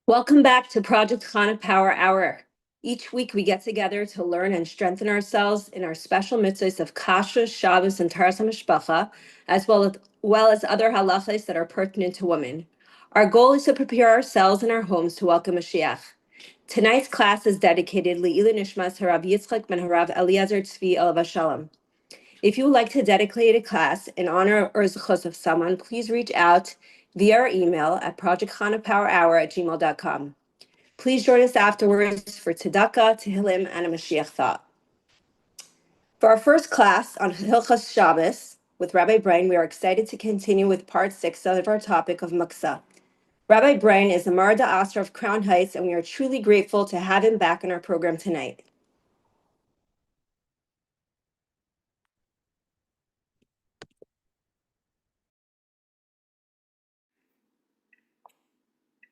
Welcome back to Project Chana Power Hour. Each week we get together to learn and strengthen ourselves in our special mitzvahs of Kashrus, Shabbos, and Taras HaMishpacha, as well as other halachas that are pertinent to women. Our goal is to prepare ourselves and our homes to welcome Mashiach. Tonight's class is dedicated Le'ilui Nishmas Harav Yitzchak ben Harav Eliezer Tzvi Olav Shalom. If you would like to dedicate a class in honor or zechus of someone, please reach out via our email at projectchanapowerhour@gmail.com. Please join us afterwards for tzedakah, tehillim, and a Mashiach thought. For our first class on Hilchos Shabbos with Rabbi Braun, we are excited to continue with part 6 of our topic of Muktzah. Rabbi Braun is the Mareh D'Asra of Crown Heights, and we are truly grateful to have him back in our program tonight.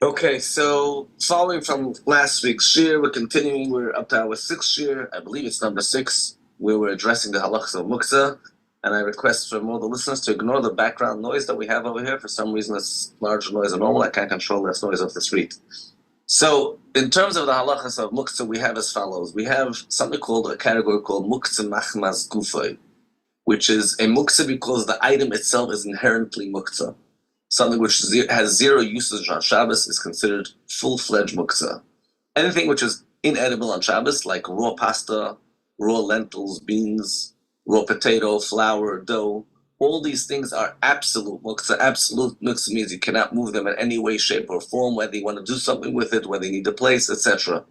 Okay, so following from last week's shir, we're continuing. We're up to our 6th shir. I believe it's number 6, where we're addressing the halachas of Muktzah. And I request from all the listeners to ignore the background noise that we have over here. For some reason, it's larger noise than normal. I can't control that noise off the street. So, in terms of the halachas of Muktzah, we have as follows. We have something called a category called Muktzah Machmas Gufay, which is a Muktzah because the item itself is inherently Muktzah. Something which has zero usage on Shabbos is considered full-fledged muktzah. Anything which is inedible on Shabbos, like raw pasta, raw lentils, beans, raw potato, flour, dough, all these things are absolute muktzah. Absolute muktzah means you cannot move them in any way, shape, or form, whether you want to do something with it, whether you need a place, etc.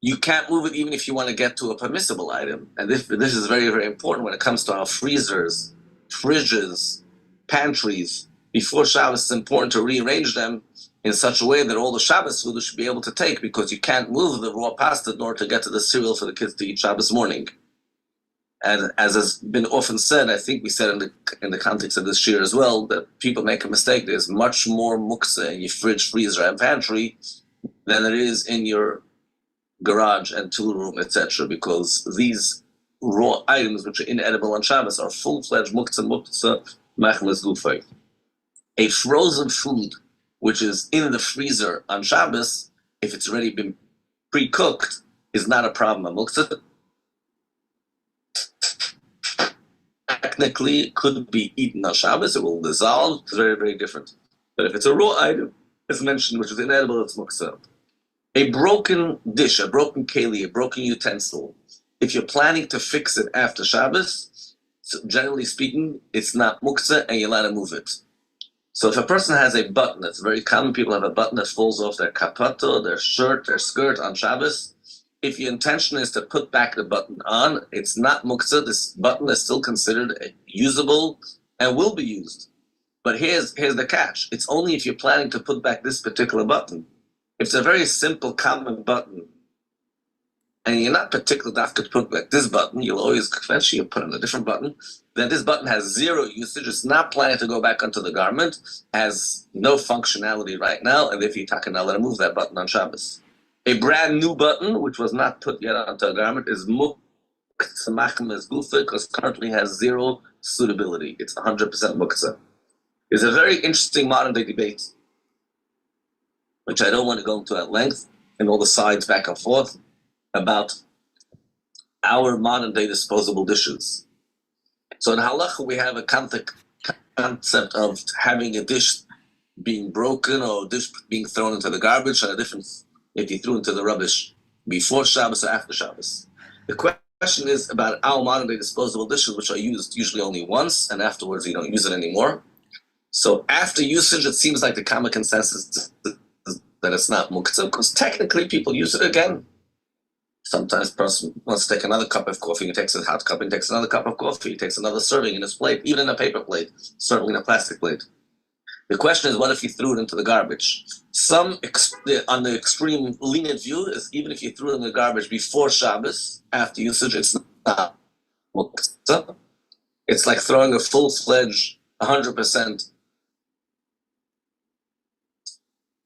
You can't move it even if you want to get to a permissible item. And this is very, very important when it comes to our freezers, fridges, pantries. Before Shabbos, it's important to rearrange them in such a way that all the Shabbos food should be able to take, because you can't move the raw pasta in order to get to the cereal for the kids to eat Shabbos morning. And as has been often said, I think we said in the context of this shir as well, that people make a mistake. There's much more muktzah in your fridge, freezer, and pantry than there is in your garage and tool room, etc., because these raw items, which are inedible on Shabbos, are full-fledged muktzah machmas gufay. A frozen food, which is in the freezer on Shabbos, if it's already been pre-cooked, is not a problem on Muktzah. Technically, it could be eaten on Shabbos. It will dissolve. It's very, very different. But if it's a raw item, as mentioned, which is inedible, it's Muktzah. A broken dish, a broken keli, a broken utensil, if you're planning to fix it after Shabbos, so generally speaking, it's not Muktzah and you're allowed to move it. So if a person has a button, it's very common, people have a button that falls off their kapato, their shirt, their skirt on Shabbos. If your intention is to put back the button on, it's not muktzah. This button is still considered usable and will be used. But here's the catch. It's only if you're planning to put back this particular button. If it's a very simple, common button, and you're not particularly dafka to put back this button, you'll always eventually put on a different button, then this button has zero usage. It's not planning to go back onto the garment, has no functionality right now, and if you're talking now, let him move that button on Shabbos. A brand new button, which was not put yet onto a garment, is muktzah machmas gufay, because currently has zero suitability. It's 100% muktzah. It's a very interesting modern day debate, which I don't want to go into at length, and all the sides back and forth, about our modern day disposable dishes. So in halacha, we have a concept of having a dish being broken or a dish being thrown into the garbage, and a difference if you threw into the rubbish before Shabbos or after Shabbos. The question is about our modern day disposable dishes, which are used usually only once, and afterwards you don't use it anymore. So after usage, it seems like the common consensus is that it's not muktzah, because technically people use it again. Sometimes a person wants to take another cup of coffee, he takes a hot cup, and takes another cup of coffee, he takes another serving in his plate, even in a paper plate, certainly in a plastic plate. The question is, what if you threw it into the garbage? Some, on the extreme lenient view, is even if you threw it in the garbage before Shabbos, after usage, it's not muktzah. It's like throwing a full-fledged, 100%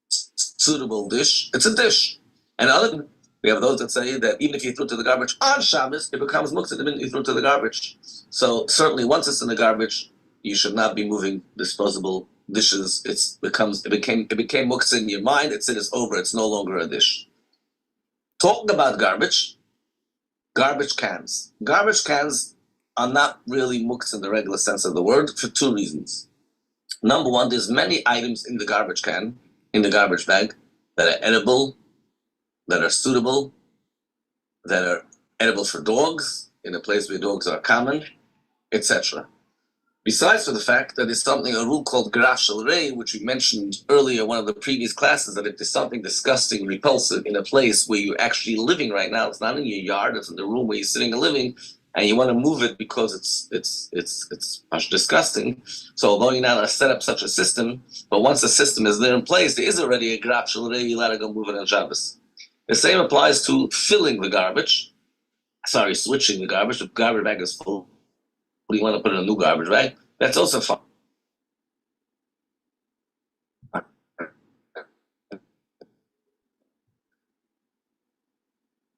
suitable dish. It's a dish. And we have those that say that even if you threw it to the garbage on Shabbos, it becomes muktzah the minute you threw it to the garbage. So certainly once it's in the garbage, you should not be moving disposable dishes, it became muktzah in your mind. It's over. It's no longer a dish. Talking about garbage cans. Garbage cans are not really muktzah in the regular sense of the word for two reasons. Number one, there's many items in the garbage can, in the garbage bag, that are edible, that are suitable, that are edible for dogs, in a place where dogs are common, etc. Besides for the fact that there's a rule called graf shel rei, which we mentioned earlier in one of the previous classes, that if there's something disgusting, repulsive in a place where you're actually living right now, it's not in your yard, it's in the room where you're sitting and living, and you want to move it because it's much disgusting. So although you're not allowed to set up such a system, but once the system is there in place, there is already a graf shel rei, you're allowed to go move it on Shabbos. The same applies to switching the garbage. If the garbage bag is full, you want to put in a new garbage bag, that's also fine.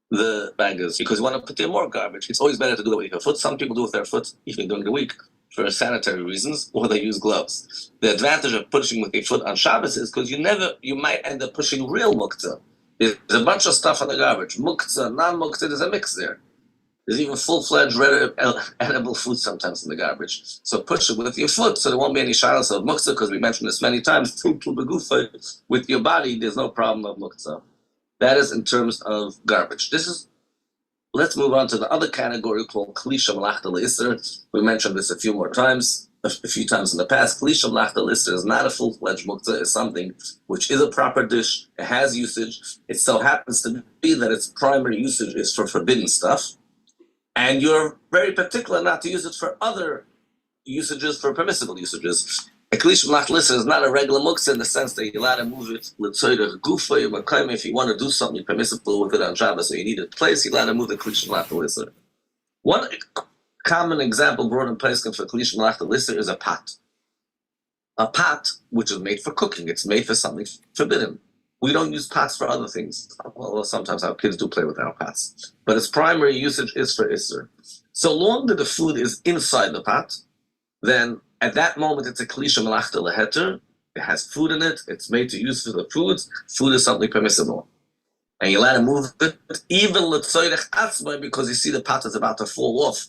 The bag is because you want to put in more garbage. It's always better to do it with your foot. Some people do it with their foot, even during the week, for sanitary reasons, or they use gloves. The advantage of pushing with your foot on Shabbos is because you might end up pushing real muktzah. There's a bunch of stuff on the garbage. Muktzah, non-muktzah, there's a mix there. There's even full-fledged red edible food sometimes in the garbage. So push it with your foot, so there won't be any shalos of muktzah, because we mentioned this many times. With your body, there's no problem of muktzah. That is in terms of garbage. Let's move on to the other category called klisha malachta le'isr. We mentioned this a few times in the past. Klisha malachta le'isr is not a full-fledged muktzah. It's something which is a proper dish. It has usage. It so happens to be that its primary usage is for forbidden stuff. And you're very particular not to use it for other usages, for permissible usages. A klisha malachta le'isr is not a regular muktzah in the sense that you're allowed to move it l'tzoyder gufa. If you want to do something permissible with it on Shabbos, so you need a place, you're allowed to move the klisha malachta le'isr. One common example brought in place for klisha malachta le'isr is a pot. A pot which is made for cooking. It's made for something forbidden. We don't use pots for other things. Well, sometimes our kids do play with our pots. But its primary usage is for Isser. So long that the food is inside the pot, then at that moment it's a klisha malachta leheter. It has food in it. It's made to use for the foods. Food is something permissible. And you're allowed to move it, even l'tzoyrech atzmai, because you see the pot is about to fall off.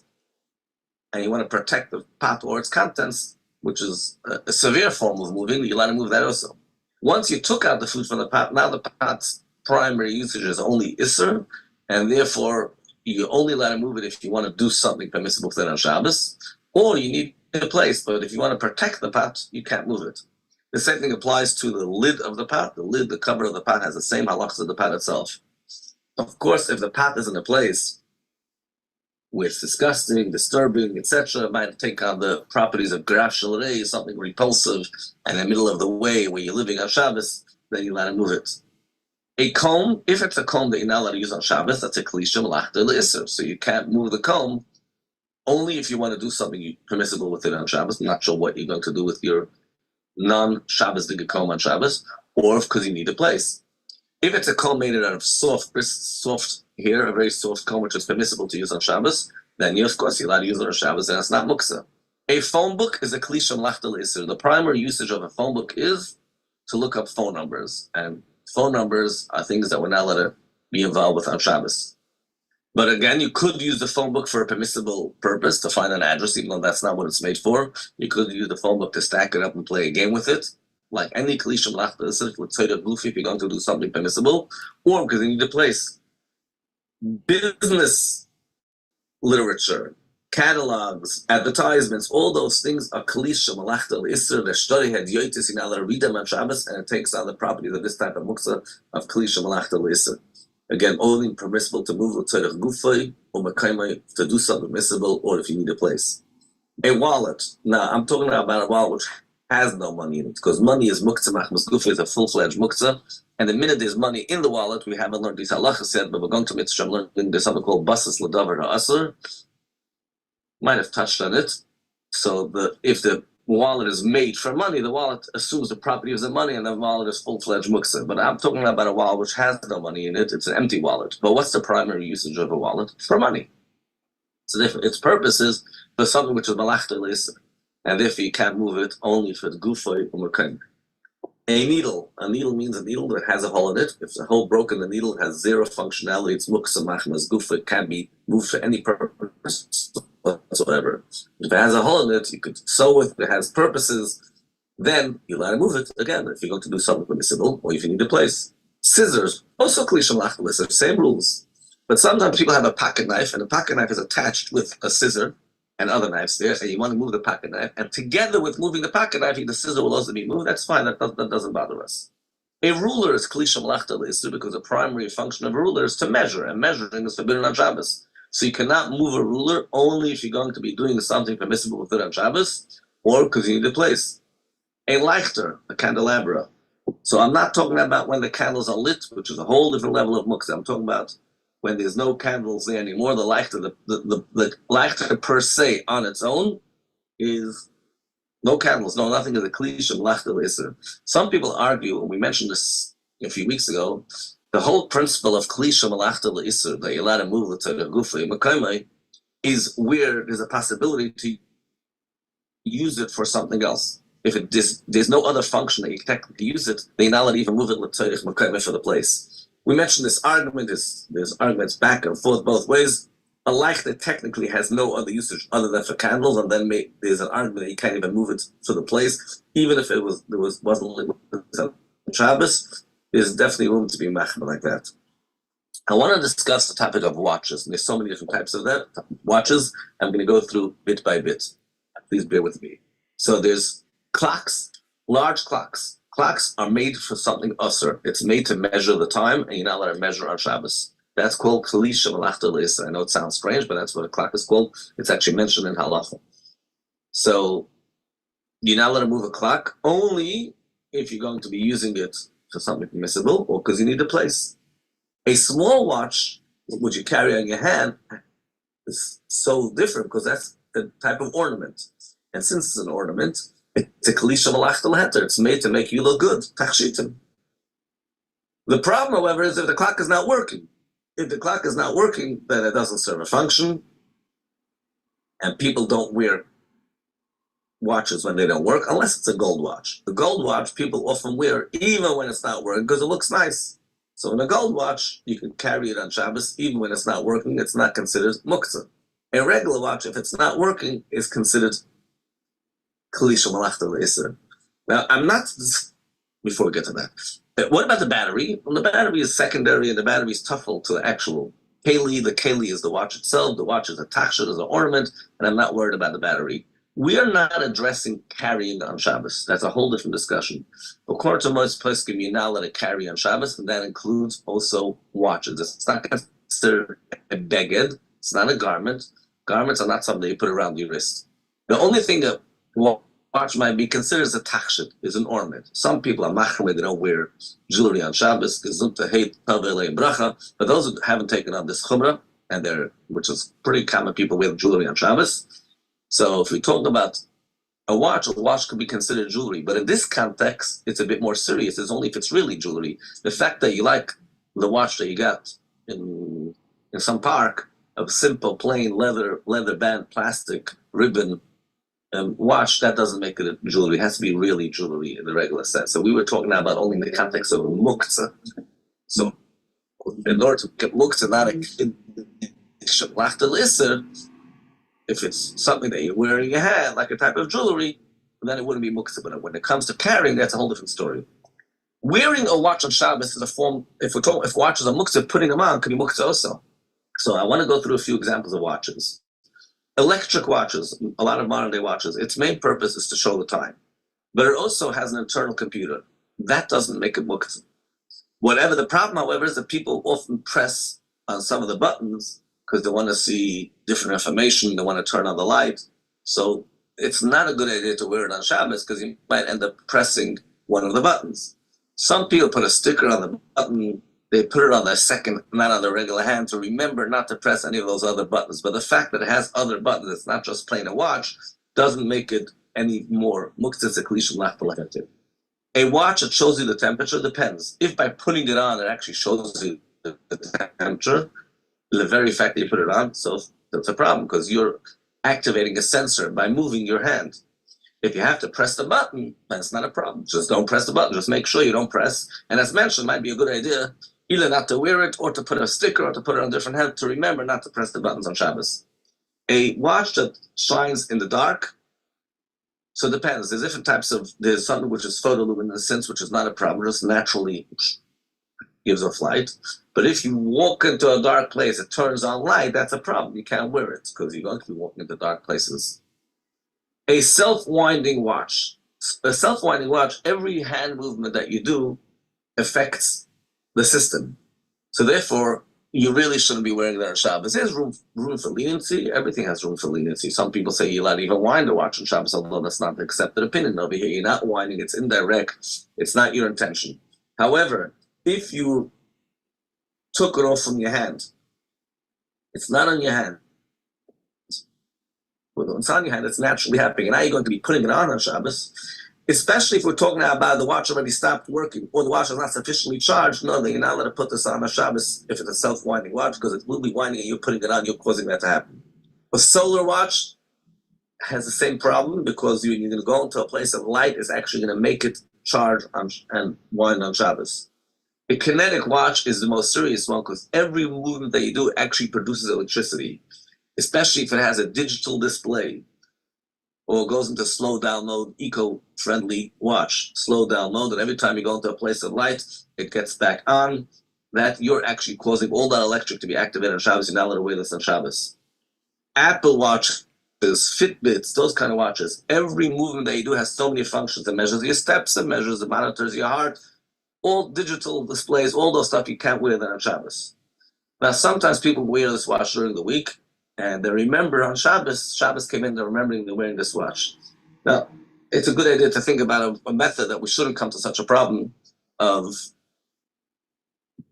And you want to protect the pot or its contents, which is a severe form of moving. You're allowed to move that also. Once you took out the food from the pot, now the pot's primary usage is only Isser, and therefore you're only allowed to move it if you want to do something permissible with it on Shabbos, or you need a place, but if you want to protect the pot, you can't move it. The same thing applies to the lid of the pot. The cover of the pot has the same halachas as the pot itself. Of course, if the pot is in a place where it's disgusting, disturbing, etc., it might take on the properties of graf shel rei, something repulsive, and in the middle of the way where you're living on Shabbos, then you're allowed to move it. A comb, if it's a comb that you're not allowed to use on Shabbos, that's a klisha malachta le'isr. So you can't move the comb only if you want to do something permissible with it on Shabbos. I'm not sure what you're going to do with your non-Shabbos digger comb on Shabbos, or because you need a place. If it's a comb made out of soft hair, a very soft comb which is permissible to use on Shabbos, then of course you're allowed to use it on Shabbos, and it's not muktzah. A phone book is a klisha malachta le'isr. The primary usage of a phone book is to look up phone numbers, and phone numbers are things that we're not allowed to be involved with on Shabbos. But again, you could use the phone book for a permissible purpose, to find an address, even though that's not what it's made for. You could use the phone book to stack it up and play a game with it. Like any klisha malachta le'isr, with tzedek gufi, if you're going to do something permissible, or because you need a place. Business literature, catalogs, advertisements, all those things are klisha malachta le'isr. The shtori had yotis, you're not allowed to read them on Shabbos, and it takes on the properties of this type of muktzah of klisha malachta le'isr. Again, only permissible to move l'tzedek gufay or mekaymay, to do something permissible, or if you need a place. A wallet. Now, I'm talking about a wallet which has no money in it, because money is muktzah machmas gufay, is a full-fledged muktzah, and the minute there's money in the wallet, we haven't learned these halachas yet, but we're going to Mitzvah learning there's something called basas l'davar ha'asr. Might have touched on it. So if the wallet is made for money, the wallet assumes the property of the money, and the wallet is full-fledged muktzah. But I'm talking about a wallet which has no money in it. It's an empty wallet. But what's the primary usage of a wallet? For money. So its purpose is for something which is malachta le'isr. and therefore you can't move it only for the gufay or mekayim. A needle means a needle that has a hole in it. If the hole broken, the needle has zero functionality. It's muktzah machmas gufa. It can't be moved for any purpose whatsoever. If it has a hole in it, you could sew it. It has purposes. Then you let it move it again. If you're going to do something permissible, or if you need a place. Scissors, also klisha malachmas, same rules. But sometimes people have a pocket knife, and the pocket knife is attached with a scissor and other knives there, and you want to move the pocket knife, and together with moving the pocket knife, the scissor will also be moved. That's fine. That doesn't bother us. A ruler is klisha malachta l'isur because the primary function of a ruler is to measure, and measuring is forbidden on Shabbos. So you cannot move a ruler only if you're going to be doing something permissible with it on Shabbos, or because you need a place. A lichter, a candelabra. So I'm not talking about when the candles are lit, which is a whole different level of muktzah. I'm talking about when there's no candles there anymore. The lichter, the lichter per se on its own is no candles, no nothing is a klisha malachta l'isur. Some people argue, and we mentioned this a few weeks ago, the whole principle of klisha malachta l'isur, that you're allowed to move the tzara gufay mekaymai, is where there's a possibility to use it for something else. If there's no other function that you technically use it, they're not allowed to even move it l'tzarich mekaymai for the place. We mentioned this argument, there's arguments back and forth both ways. A lichter technically has no other usage other than for candles, and then there's an argument that you can't even move it to the place, even if wasn't lit on Shabbos. There's definitely room to be machmer like that. I want to discuss the topic of watches, and there's so many different types of watches. I'm going to go through bit by bit. Please bear with me. So there's clocks, large clocks. Clocks are made for something usher. It's made to measure the time, and you're not allowed to measure on Shabbos. That's called klisha malachta l'isur. I know it sounds strange, but that's what a clock is called. It's actually mentioned in halacha. So you're not allowed to move a clock only if you're going to be using it for something permissible or because you need a place. A small watch, which you carry on your hand, is so different because that's the type of ornament. And since it's an ornament, it's a klisha malachta l'heter. It's made to make you look good. Tachshitim. The problem, however, is if the clock is not working. If the clock is not working, then it doesn't serve a function. And people don't wear watches when they don't work, unless it's a gold watch. The gold watch people often wear even when it's not working because it looks nice. So in a gold watch, you can carry it on Shabbos even when it's not working. It's not considered muktzah. A regular watch, if it's not working, is considered klisha malachta l'isur. Now, before we get to that, what about the battery? Well, the battery is secondary, and the battery is tuffle to the actual keli. The keli is the watch itself. The watch is a tachshit, is an ornament, and I'm not worried about the battery. We are not addressing carrying on Shabbos. That's a whole different discussion. According to most poskim, you're not allowed to carry on Shabbos, and that includes also watches. It's not considered a beged. It's not a garment. Garments are not something you put around your wrist. The only thing that watch might be considered as a tachshit, is an ornament. Some people are machmer, they don't wear jewelry on Shabbos, but those who haven't taken on this chumrah, which is pretty common, people wear jewelry on Shabbos. So if we talk about a watch could be considered jewelry, but in this context, it's a bit more serious. It's only if it's really jewelry. The fact that you like the watch that you got in some park, a simple, plain leather band, plastic, ribbon, watch, that doesn't make it a jewelry. It has to be really jewelry in the regular sense. So we were talking now about only in the context of muktzah. So in order to get muktzah, not a malachta l'isur, if it's something that you're wearing in your hand, like a type of jewelry, then it wouldn't be muktzah. But when it comes to carrying, that's a whole different story. Wearing a watch on Shabbos is a form, if watches are muktzah, putting them on could be muktzah also. So I want to go through a few examples of watches. Electric watches, a lot of modern day watches, its main purpose is to show the time. But it also has an internal computer. That doesn't make it muktzah. Whatever the problem, however, is that people often press on some of the buttons because they want to see different information, they want to turn on the light. So it's not a good idea to wear it on Shabbos because you might end up pressing one of the buttons. Some people put a sticker on the button, they put it on their second, not on the regular hand, to remember not to press any of those other buttons. But the fact that it has other buttons, it's not just plain a watch, doesn't make it any more muktzah klisha malachta l'heter. A watch that shows you the temperature depends. If by putting it on, it actually shows you the temperature, the very fact that you put it on, so that's a problem because you're activating a sensor by moving your hand. If you have to press the button, that's not a problem. Just don't press the button. Just make sure you don't press. And as mentioned, it might be a good idea either not to wear it or to put a sticker or to put it on a different head to remember not to press the buttons on Shabbos. A watch that shines in the dark, so it depends. There's different types of, there's something which is photoluminescence, which is not a problem, just naturally gives off light. But if you walk into a dark place, it turns on light, that's a problem. You can't wear it because you're going to be walking into dark places. A self-winding watch. A self-winding watch, every hand movement that you do affects the system. So therefore, you really shouldn't be wearing that on Shabbos. There's room for leniency. Everything has room for leniency. Some people say you're allowed to even wind a watch on Shabbos, although that's not the accepted opinion over here. You're not winding. It's indirect. It's not your intention. However, if you took it off from your hand, it's not on your hand. When it's on your hand, it's naturally happening. And now you're going to be putting it on Shabbos, especially if we're talking now about the watch already stopped working or the watch is not sufficiently charged. No, then you're not allowed to put this on Shabbos if it's a self-winding watch because it will be winding and you're putting it on, you're causing that to happen. A solar watch has the same problem because you're going to go into a place of light is actually going to make it charge and wind on Shabbos. A kinetic watch is the most serious one because every movement that you do actually produces electricity, especially if it has a digital display or goes into slow down mode, eco-friendly watch, slow down mode, and every time you go into a place of light, it gets back on. That you're actually causing all that electric to be activated on Shabbos. You're not allowed to wear this on Shabbos. Apple Watches, Fitbits, those kind of watches, every movement that you do has so many functions. It measures your steps, it measures, it monitors your heart, all digital displays, all those stuff, you can't wear that on Shabbos. Now, sometimes people wear this watch during the week, and they remember on Shabbos came in, they're remembering they're wearing this watch. Now, it's a good idea to think about a method that we shouldn't come to such a problem of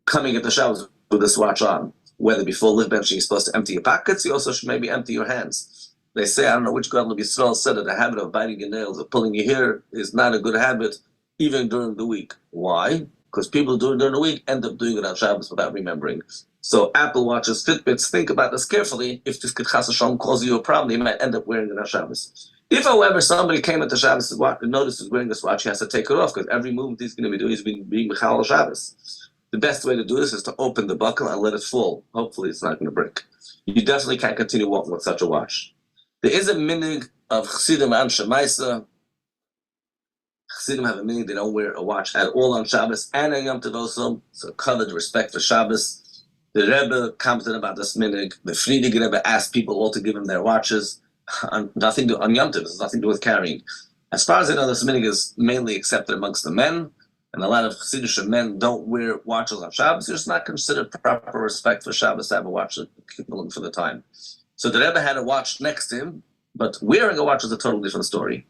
coming into Shabbos with this watch on. Whether before live benching you're supposed to empty your pockets, you also should maybe empty your hands. They say, I don't know which God of Yisrael said that the habit of biting your nails or pulling your hair is not a good habit, even during the week. Why? Because people do it during the week end up doing it on Shabbos without remembering. So Apple Watches, Fitbits, think about this carefully. If this could chas v'shalom cause you a problem, you might end up wearing it on Shabbos. If, however, somebody came into Shabbos and noticed he's wearing this watch, he has to take it off because every movement he's going to be doing is being Michal Shabbos. The best way to do this is to open the buckle and let it fall. Hopefully it's not going to break. You definitely can't continue walking with such a watch. There is a minig of Chassidim and Shemaisa. Chassidim have a minig, they don't wear a watch at all on Shabbos and on Yom Tov also. So covered respect for Shabbos. The Rebbe commented about this minig. The Friedige Rebbe asked people all to give him their watches. On Yom Tov, it's nothing to do with carrying. As far as I know, this minig is mainly accepted amongst the men. And a lot of Chassidish men don't wear watches on Shabbos. It's not considered proper respect for Shabbos to have a watch that people look for the time. So the Rebbe had a watch next to him, but wearing a watch is a totally different story.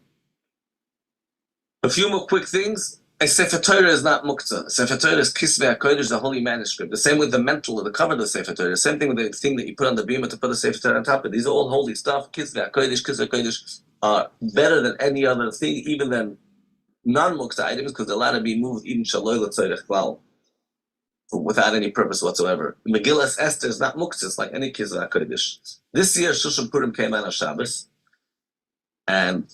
A few more quick things. A Sefer Torah is not Muktzah. Sefer Torah is Kisvei HaKodesh, the holy manuscript. The same with the mantle or the cover of the Sefer Torah. The same thing with the thing that you put on the bima to put the Sefer Torah on top of. These are all holy stuff. Kisvei HaKodesh are better than any other thing, even than non-Muktzah items, because they're allowed to be moved even Shaloi L'Tzorech Klal, without any purpose whatsoever. Megillas Esther is not Muktzah, it's like any Kisvei HaKodesh. This year, Shushan Purim came out on Shabbos, and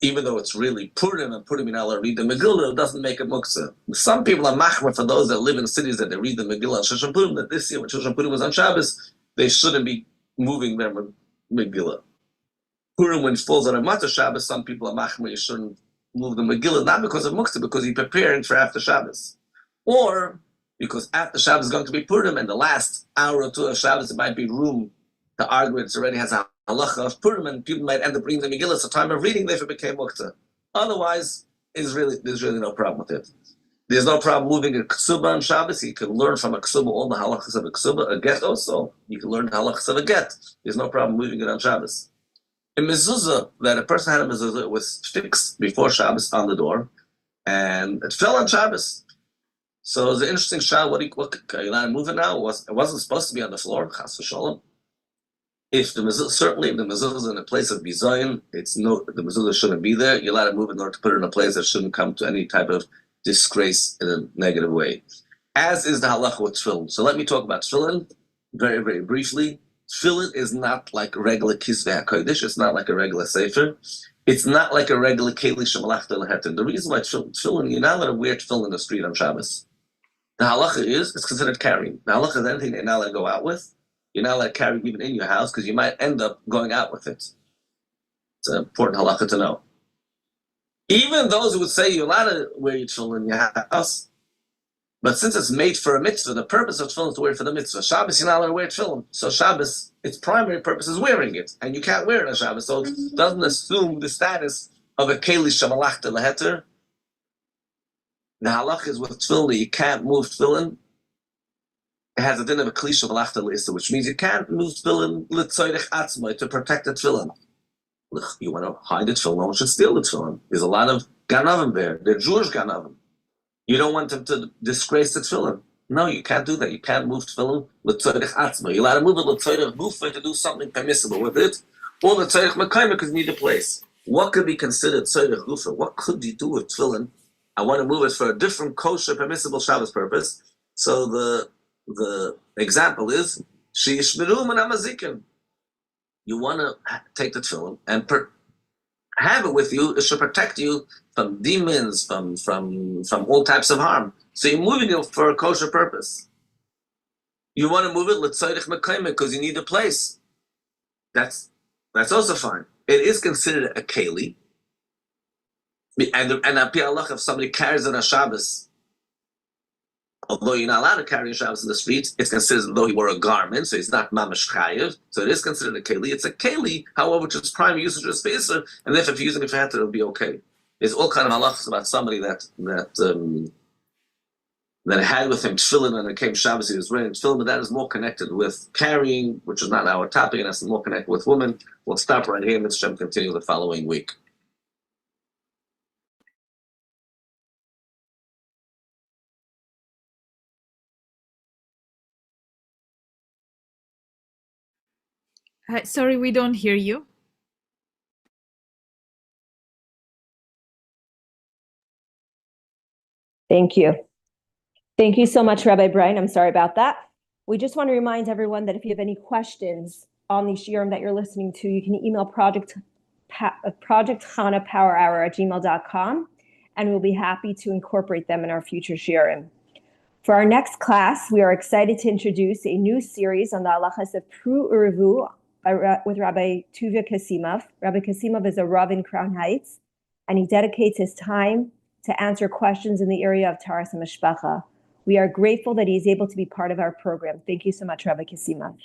even though it's really Purim and Purim, you're not allowed to read the Megillah, it doesn't make it Muktzah. Some people are machmer for those that live in cities that they read the Megillah on Shushan Purim, that this year when Shushan Purim was on Shabbos, they shouldn't be moving their Megillah. Purim, when it falls on a Matzah Shabbos, some people are machmer, you shouldn't move the Megillah, not because of Muktzah, because you're preparing for after Shabbos. Or because after Shabbos is going to be Purim, and the last hour or two of Shabbos, it might be room to argue it already has a halacha of Purim, and people might end up reading the Megillah, so time of reading, therefore became Muktzah. Otherwise, there's really no problem with it. There's no problem moving a ksuba on Shabbos. You can learn from a ksuba all the halachas of a ksuba, a get also. You can learn the halachas of a get. There's no problem moving it on Shabbos. A mezuzah, that a person had a mezuzah, it was fixed before Shabbos on the door, and it fell on Shabbos. So it was an interesting shot. What are you allowed to move it now? It wasn't supposed to be on the floor, chas v'sholom. If the mezuzah is in a place of bizayin, the mezuzah shouldn't be there. You're allowed to move it in order to put it in a place that shouldn't come to any type of disgrace in a negative way. As is the halacha with tefillin. So let me talk about tefillin very, very briefly. Tefillin is not like regular Kisvei HaKodesh. It's not like a regular sefer. It's not like a regular keli shemalachta leheter. The reason why tefillin, you're not allowed to wear tefillin in the street on Shabbos. The halacha is, it's considered carrying. The halacha is anything that you're not allowed to go out with. You're not allowed to carry even in your house because you might end up going out with it. It's an important halacha to know. Even those who would say you're allowed to wear your tefillin in your house, but since it's made for a mitzvah, the purpose of tefillin is to wear it for the mitzvah. Shabbos, you're not allowed to wear tefillin. So Shabbos, its primary purpose is wearing it, and you can't wear it on Shabbos. So it doesn't assume the status of a keli shemalachta leheter. The halach is with tefillin, you can't move tefillin. It has a din of a kli shemalachta leisa, which means you can't move tefillin l'tzoyrech atzmai, to protect the tefillin. You want to hide the tefillin, no one should steal the tefillin. There's a lot of ganavim there. They're Jewish ganavim. You don't want them to disgrace the tefillin. No, you can't do that. You can't move tefillin l'tzoyrech atzmai. You're allowed to move it l'tzoyrech gufa, to do something permissible with it, or l'tzoyrech mekayim, because you need a place. What could be considered tzorech gufa? What could you do with tefillin? I want to move it for a different kosher, permissible Shabbos purpose. So the example is sheyishmeru min hamazikin. You want to take the tefillin and have it with you. It should protect you from demons, from all types of harm. So you're moving it for a kosher purpose. You want to move it l'tzoyrech mekayim because you need a place. That's also fine. It is considered a keli. And apia Allah, if somebody carries it on Shabbos, although you're not allowed to carry a Shabbos in the streets, it's considered as though he wore a garment, so it's not mamash chayiv. So it is considered a keli. It's a keli, however, which is primary usage of spacer, and if you're using it for heter, it'll be okay. There's all kind of halachas about somebody that had with him tefillin when it came Shabbos, he was wearing tefillin, but that is more connected with carrying, which is not our topic, and that's more connected with women. We'll stop right here, and let's continue the following week. Sorry, we don't hear you. Thank you. Thank you so much, Rabbi Braun. I'm sorry about that. We just want to remind everyone that if you have any questions on the shiurim that you're listening to, you can email Project Chana Power Hour at gmail.com, and we'll be happy to incorporate them in our future shiurim. For our next class, we are excited to introduce a new series on the halachas of Peru Urevu with Rabbi Tuvia Kasimov. Rabbi Kasimov is a Rav in Crown Heights, and he dedicates his time to answer questions in the area of Taras and Mishpacha. We are grateful that he is able to be part of our program. Thank you so much, Rabbi Kasimov.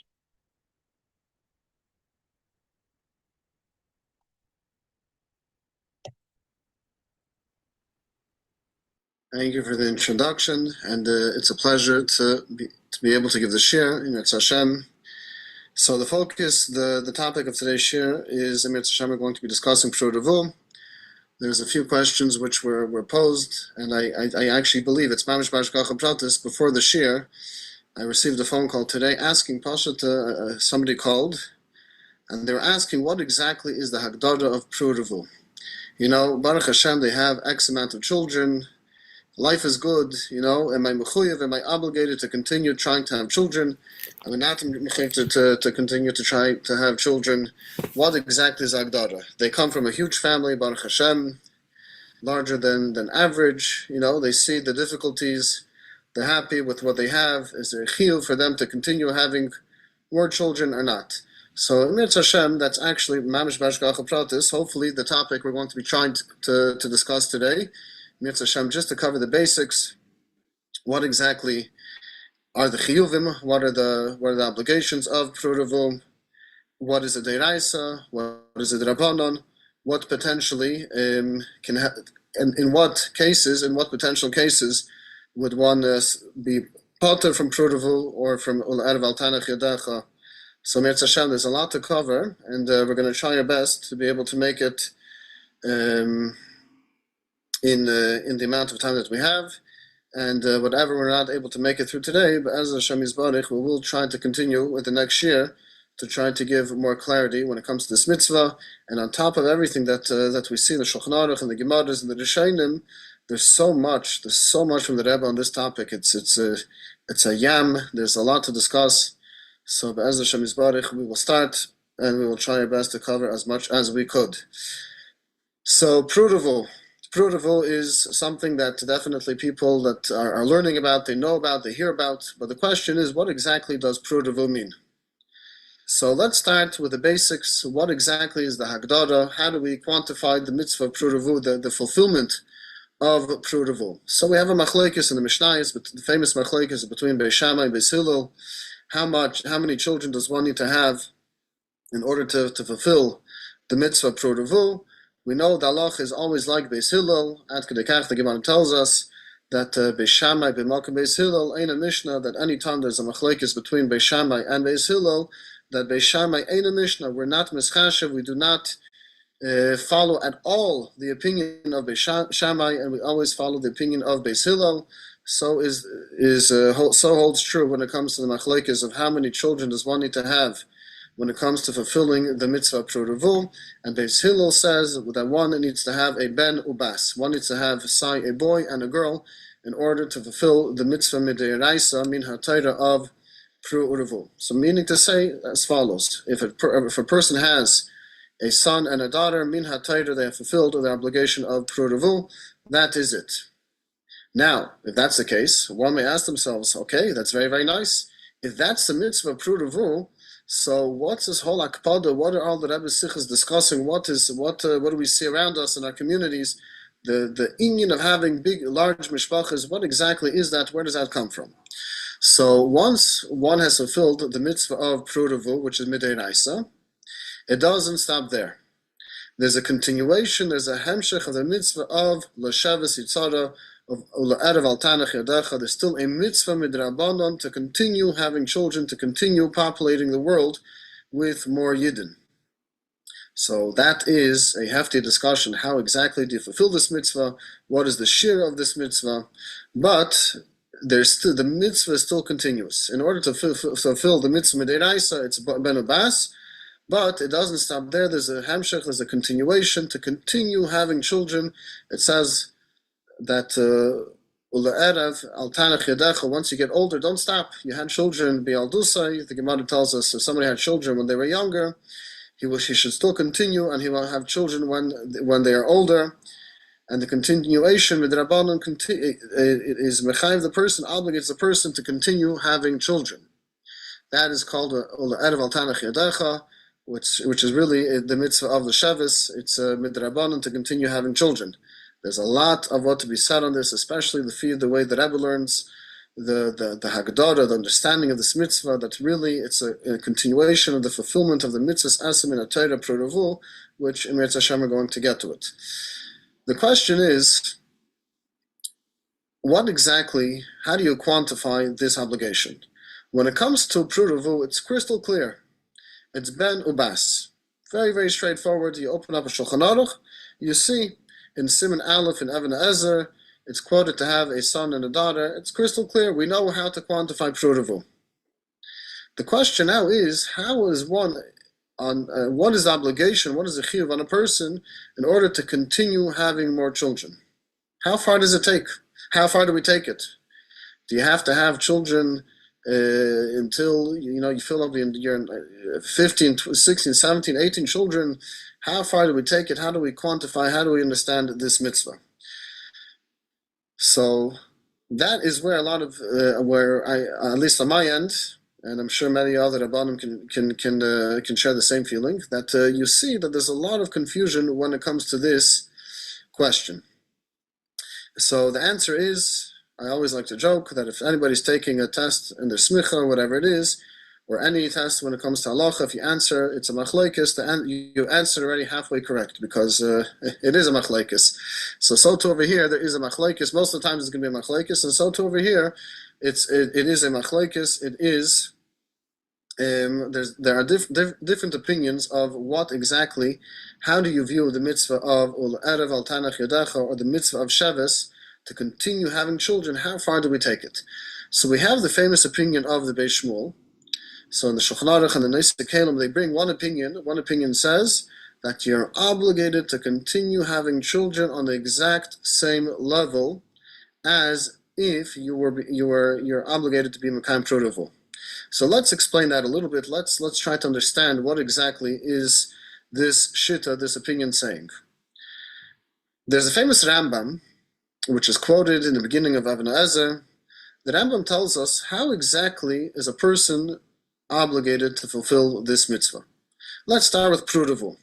Thank you for the introduction, and it's a pleasure to be able to give the shir in Yetz Hashem. So the focus, the topic of today's shir is in Yetz Hashem. We're going to be discussing Peru Urevu. There's a few questions which were posed, and I actually believe it's mamish b'hashgacha pratis. Before the shir, I received a phone call today asking Pasha to somebody called, and they were asking what exactly is the hagdara of Peru Urevu. You know, Baruch Hashem, they have X amount of children. Life is good, you know. Am I mechuyev? Am I obligated to continue trying to have children? Am I not mechuyev to continue to try to have children? What exactly is Agdara? They come from a huge family, Baruch Hashem, larger than average. You know, they see the difficulties. They're happy with what they have. Is there a chiyuv for them to continue having more children or not? So in Yetz Hashem, that's actually mamish b'hashgacha pratis. Hopefully, the topic we're going to be trying to discuss today. Yetz Hashem, just to cover the basics, what exactly are the chiyuvim? What are the obligations of Peru Urevu? What is a deraisa? What is a drabanan? What potentially can in what potential cases would one be potter from Peru Urevu or from Erev al Tanach Yadecha? So Yetz Hashem, there's a lot to cover, and we're going to try our best to be able to make it in the amount of time that we have, and whatever we're not able to make it through today, but as Hashem Yisbarich, we will try to continue with the next year to try to give more clarity when it comes to this mitzvah. And on top of everything that we see in the Shulchan Aruch and the Gemaras and the Rishonim, there's so much from the Rebbe on this topic. It's a yam. There's a lot to discuss. So as Hashem Yisbarich, we will start and we will try our best to cover as much as we could. So Prudivul is something that definitely people that are learning about, they know about, they hear about. But the question is, what exactly does Prudivul mean? So let's start with the basics. What exactly is the Haggadah? How do we quantify the mitzvah of Prudivul, the fulfillment of Prudivul? So we have a machlekes in the Mishnayos, but the famous machlekes is between Beis Shammai and Beis Hillel. How many children does one need to have in order to fulfill the mitzvah of Prudivul? We know the halach is always like Beis Hillel. Ad kedei kach, the Gemara tells us that Beis Shammai b'malkum Beis Hillel ain't a Mishnah that any time there's a machlekes between Beis Shammai and Beis Hillel, that Beis Shammai ain't a Mishnah. We're not mischashev. We do not follow at all the opinion of Beis Shammai, and we always follow the opinion of Beis Hillel. So holds true when it comes to the machlekes of how many children does one need to have when it comes to fulfilling the mitzvah of Prudivul. And Beis Hillel says that one needs to have a ben ubas. One needs to have a boy and a girl in order to fulfill the mitzvah mid'iraisa min ha'torah of Prudivul. So meaning to say as follows: if a person has a son and a daughter, min ha'torah, they have fulfilled their obligation of Prudivul. That is it. Now, if that's the case, one may ask themselves, okay, that's very, very nice. If that's the mitzvah of Prudivul, so what's this whole akpada? What are all the Rebbe Sichos discussing? What do we see around us in our communities? The inyan of having large mishpachas, what exactly is that? Where does that come from? So once one has fulfilled the mitzvah of Prudivul, which is mid'iraisa, it doesn't stop there. There's a continuation, there's a hemshech of the mitzvah of l'shavas yitzara, of ula'erev al tanach yadecha. There's still a mitzvah midrabanan to continue having children, to continue populating the world with more yidden. So that is a hefty discussion. How exactly do you fulfill this mitzvah? What is the shir of this mitzvah? But the mitzvah is still continuous. In order to fulfill the mitzvah mid'iraisa, it's ben ubas, but it doesn't stop there. There's a hamshech, there's a continuation to continue having children. It says that ula'erev al tanach yadecha, once you get older, don't stop. You had children, bi'aldusai. The Gemara tells us if somebody had children when they were younger, he should still continue, and he will have children when they are older. And the continuation midrabanan is mechayiv the person, obligates the person to continue having children. That is called ula'erev al tanach yadecha, which is really the mitzvah of the Shabbos. It's midrabanan to continue having children. There's a lot of what to be said on this, especially the way the Rebbe learns the Haggadah, the understanding of this mitzvah, that really it's a continuation of the fulfillment of the mitzvahs asim in a Torah Prudivul, which in Mirz Hashem are going to get to it. The question is, how do you quantify this obligation? When it comes to Prudivul, it's crystal clear. It's ben ubas. Very, very straightforward. You open up a Shulchan Aruch, you see in Siman Aleph in Even Ezer, it's quoted to have a son and a daughter. It's crystal clear. We know how to quantify Prudivul. The question now is, what is the obligation, what is the chiyuv on a person in order to continue having more children? How far does it take? How far do we take it? Do you have to have children until you fill up your 15, 16, 17, 18 children? How far do we take it? How do we quantify? How do we understand this mitzvah? So that is where a lot of where I, at least on my end, and I'm sure many other Rabbanim can share the same feeling, that you see that there's a lot of confusion when it comes to this question. So the answer is, I always like to joke that if anybody's taking a test in their smicha or whatever it is, or any test when it comes to halacha, if you answer it's a machlekes, you answered already halfway correct, because it is a machlekes. So too over here there is a machlekes. Most of the times it's going to be a machlekes, and so too over here it is a machlekes. It is there are different opinions of what exactly. How do you view the mitzvah of ul'erev al tanach yadecha, or the mitzvah of Shabbos, to continue having children? How far do we take it? So we have the famous opinion of the Beis Shmuel. So in the Shulchan Aruch and the Nissan Kalim, they bring one opinion. One opinion says that you're obligated to continue having children on the exact same level as if you're obligated to be Mekayim Prudivul. So let's explain that a little bit. Let's try to understand what exactly is this shitta, this opinion saying. There's a famous Rambam, which is quoted in the beginning of Avnei Ezer. The Rambam tells us how exactly is a person obligated to fulfill this mitzvah. Let's start with Prudavu.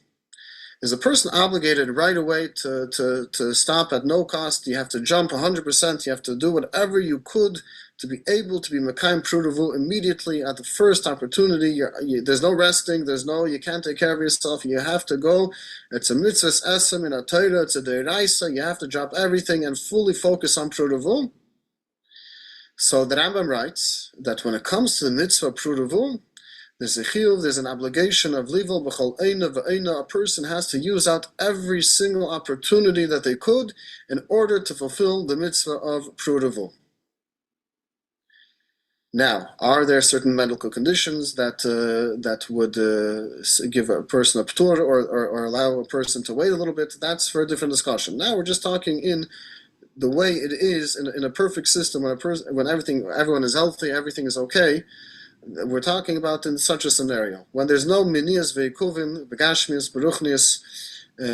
Is a person obligated right away to stop at no cost? You have to jump 100%. You have to do whatever you could to be able to be Mekayim Prudavu immediately at the first opportunity. There's no resting. You can't take care of yourself. You have to go. It's a mitzvahs esem in a Torah. It's a deiraisa. You have to drop everything and fully focus on Prudavu. So the Rambam writes that when it comes to the mitzvah Prudavu, there's a chiyuv, there's an obligation of livel b'chol eina v'eina. A person has to use out every single opportunity that they could in order to fulfill the mitzvah of Prudavu. Now, are there certain medical conditions that would give a person a ptur or allow a person to wait a little bit? That's for a different discussion. Now we're just talking in the way it is in a perfect system when everyone is healthy, everything is okay. We're talking about in such a scenario when there's no minias veikuvim, begashmias, beruchnias,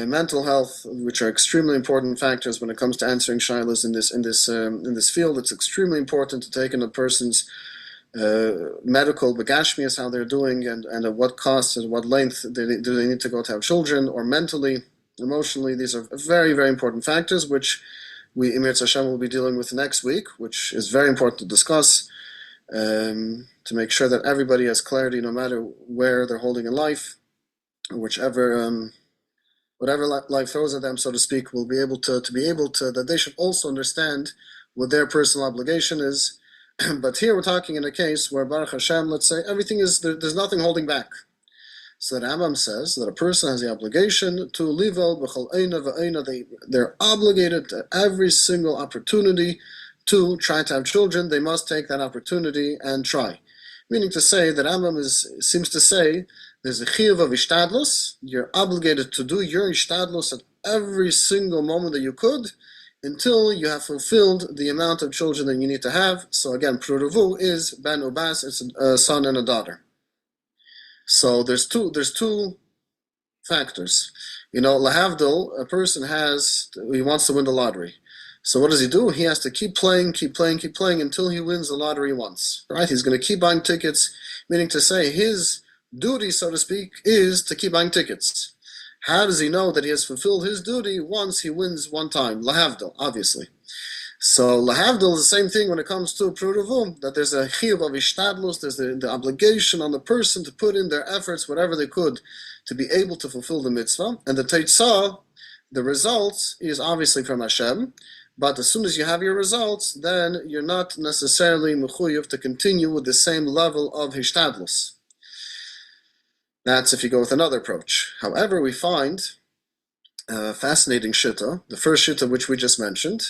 mental health, which are extremely important factors when it comes to answering shilas in this field. It's extremely important to take in a person's medical begashmias, how they're doing, and at what cost and what length do they need to go to have children, or mentally, emotionally. These are very, very important factors, which we, Emir Hashem, will be dealing with next week, which is very important to discuss. To make sure that everybody has clarity, no matter where they're holding in life, whatever life throws at them, so to speak, will be able to that they should also understand what their personal obligation is. But here we're talking in a case where Baruch Hashem, let's say everything is there's nothing holding back. So the Rambam says that a person has the obligation to livel b'chol eina v'eina. They're obligated to every single opportunity to try to have children. They must take that opportunity and try. Meaning to say that Rambam seems to say there's a chiyuv of ishtadlus. You're obligated to do your ishtadlus at every single moment that you could until you have fulfilled the amount of children that you need to have. So again, Prudavu is ben ubas, it's a son and a daughter. So there's two factors. Lahavdil, a person he wants to win the lottery. So what does he do? He has to keep playing until he wins the lottery once, right? He's going to keep buying tickets, meaning to say his duty, so to speak, is to keep buying tickets. How does he know that he has fulfilled his duty once he wins one time? Lahavdil, obviously. So lahavdil is the same thing when it comes to Prudavu, that there's a chiyuv of ishtadlus, there's the obligation on the person to put in their efforts, whatever they could, to be able to fulfill the mitzvah. And the teitzah, the results, is obviously from Hashem. But as soon as you have your results, then you're not necessarily mechuyev to continue with the same level of hishtadlus. That's if you go with another approach. However, we find a fascinating shitta, the first shitta which we just mentioned,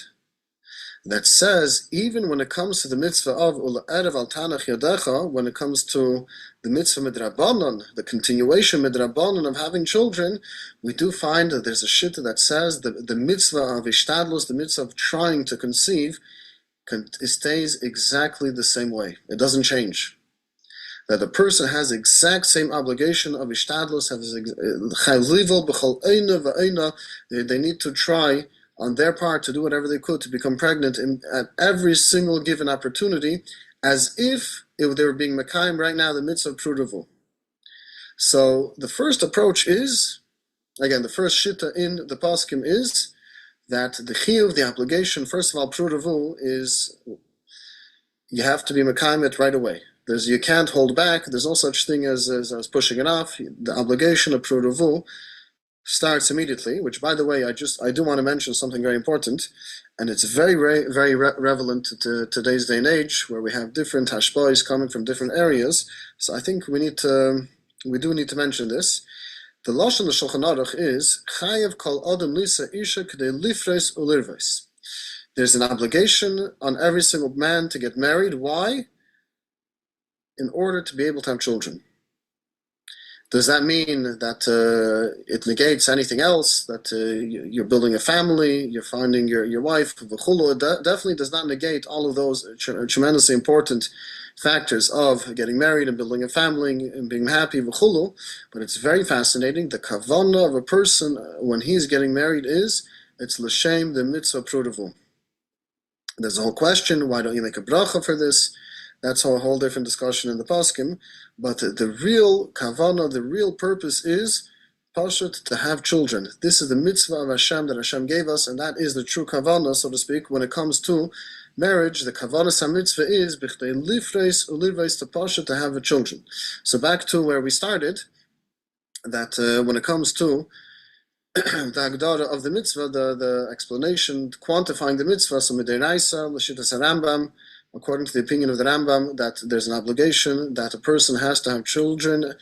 that says even when it comes to the mitzvah of ula'erev al tanach yadecha, when it comes to the mitzvah midrabanan, the continuation midrabanan of having children, we do find that there's a shitta that says the mitzvah of ishtadlus, the mitzvah of trying to conceive, it stays exactly the same way. It doesn't change. That the person has the exact same obligation of ishtadlus, they need to try on their part to do whatever they could to become pregnant at every single given opportunity, as if they were being mekayim right now the mitzvah of Prudavu. So the first approach is, again, the first shitta in the poskim is that the chiyuv, the obligation, first of all, Prudavu, is you have to be mekayim it right away. You can't hold back. There's no such thing as pushing it off. The obligation of Prudavu starts immediately, which, by the way, I do want to mention something very important, and it's very, very, very relevant to today's day and age, where we have different hashbois coming from different areas. So I think we do need to mention this. The lashon of the Shulchan Aruch is chayav kol adam lisa isha k'dei lifres ulirves. There's an obligation on every single man to get married. Why? In order to be able to have children. Does that mean that it negates anything else, that you're building a family, you're finding your wife? It definitely does not negate all of those tremendously important factors of getting married and building a family and being happy. But it's very fascinating. The kavanah of a person when he's getting married is It's l'shem the mitzvah prudavu. There's a whole question, why don't you make a bracha for this? That's a whole different discussion in the poskim. But the real kavanah, the real purpose is pashut, to have children. This is the mitzvah of Hashem that Hashem gave us, and that is the true kavanah, so to speak, when it comes to marriage. The kavanah mitzvah is b'chtei lifreis ulirveis, to pashut, to have children. So back to where we started, that when it comes to the Hagdara of the mitzvah, the explanation, quantifying the mitzvah, so Midiraisa, Lashitas Rambam, according to the opinion of the Rambam, that there's an obligation that a person has to have children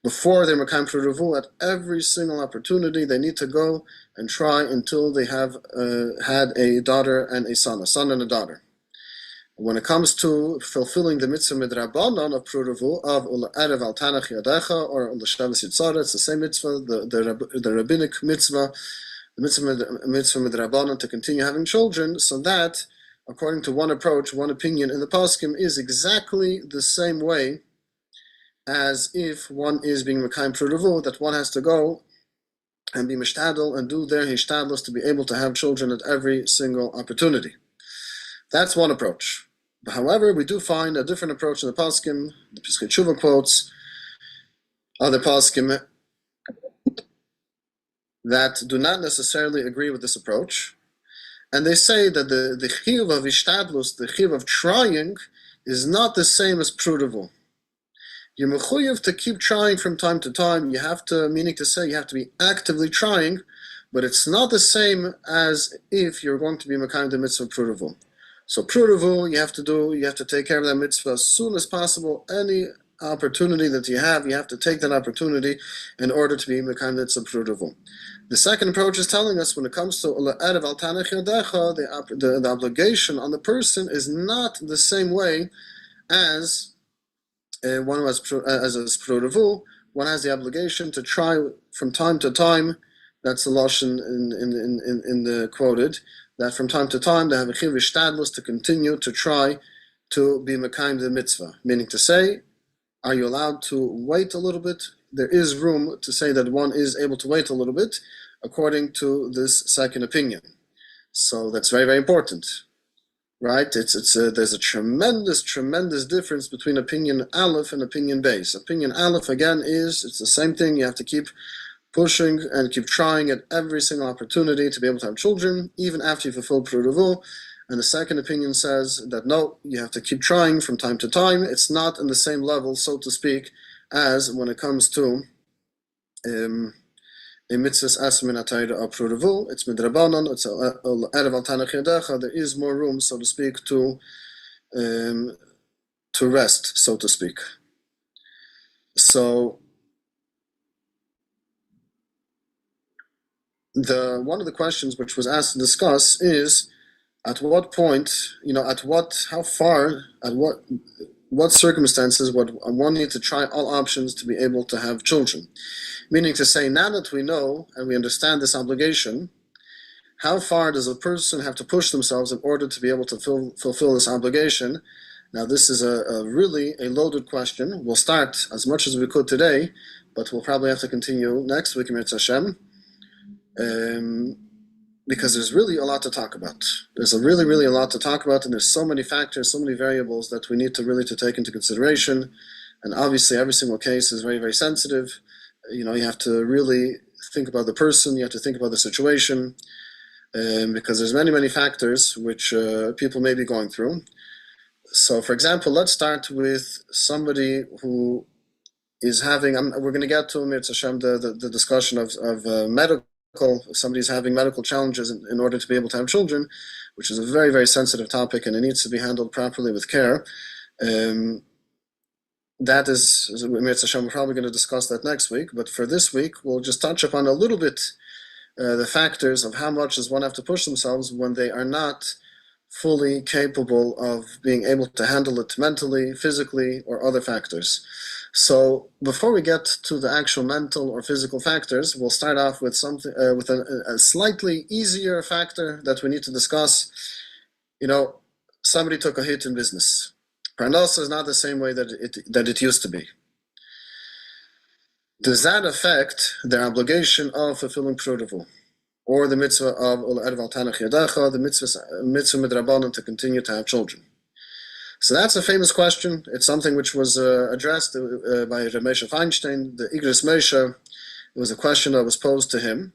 before they're Makayim Prudavu. At every single opportunity, they need to go and try until they have had a daughter and a son and a daughter. When it comes to fulfilling the mitzvah midrabanan of prudavu, of erev al tanach yadecha, or l'shavas yitzara, it's the same mitzvah, the rabbinic mitzvah, the mitzvah midrabanan, to continue having children, so that, according to one approach, one opinion in the poskim, is exactly the same way as if one is being mekayim prudavu, that one has to go and be mishtadel and do their hishtadlos to be able to have children at every single opportunity. That's one approach. However, we do find a different approach in the Paskim. The Piskei Tshuva quotes other Paskim that do not necessarily agree with this approach. And they say that the chiv of ishtadlus, the chiv of trying, is not the same as prudavu. You're mechuyev to keep trying from time to time. You have to, meaning to say, you have to be actively trying, but it's not the same as if you're going to be mekayim the mitzvah prudavu. So prudavu, you have to take care of that mitzvah as soon as possible. Any opportunity that you have to take that opportunity in order to be mekayim the mitzvah prudavu. The second approach is telling us, when it comes to erev al tanach yadecha, the obligation on the person is not the same way as one who has prudavu. One has the obligation to try from time to time. That's the lashon in the quoted, that from time to time they have a chiv ishtadlus to continue to try to be mekayim the mitzvah. Meaning to say, are you allowed to wait a little bit? There is room to say that one is able to wait a little bit, according to this second opinion. So that's very, very important, right? There's a tremendous difference between opinion Aleph and opinion Beis. Opinion Aleph, again, it's the same thing. You have to keep pushing and keep trying at every single opportunity to be able to have children, even after you fulfill prudavu. And the second opinion says that no, you have to keep trying from time to time. It's not in the same level, so to speak, as when it comes to a mitzvah's asmin atayra of prudavu. It's midrabanan, it's erev al tanach yadecha. There is more room, so to speak, to rest, so to speak. So one of the questions which was asked to discuss is, at what point, how far, at what circumstances would one need to try all options to be able to have children? Meaning to say, now that we know and we understand this obligation, how far does a person have to push themselves in order to be able to fulfill this obligation? Now, this is a really loaded question. We'll start as much as we could today, but we'll probably have to continue next week, Mirz Hashem. Because there's really a lot to talk about. There's really a lot to talk about, and there's so many factors, so many variables that we need to take into consideration. And obviously, every single case is very, very sensitive. You have to really think about the person, you have to think about the situation, because there's many factors which people may be going through. So, for example, let's start with somebody who is having, we're going to get to, Mirz Hashem, the discussion of medical. If somebody's having medical challenges in order to be able to have children, which is a very, very sensitive topic, and it needs to be handled properly with care. That is, Mirz Hashem, we're probably going to discuss that next week, but for this week, we'll just touch upon a little bit the factors of how much does one have to push themselves when they are not fully capable of being able to handle it mentally, physically, or other factors. So before we get to the actual mental or physical factors, we'll start off with something with a slightly easier factor that we need to discuss. Somebody took a hit in business. Parnasa is not the same way that it used to be. Does that affect their obligation of fulfilling prudavu? or the mitzvah of Ul Erval Tanach Yadecha, the mitzvah midrabanan to continue to have children? So that's a famous question. It's something which was addressed by Rabbi Moshe Feinstein, the Igros Moshe. It was a question that was posed to him.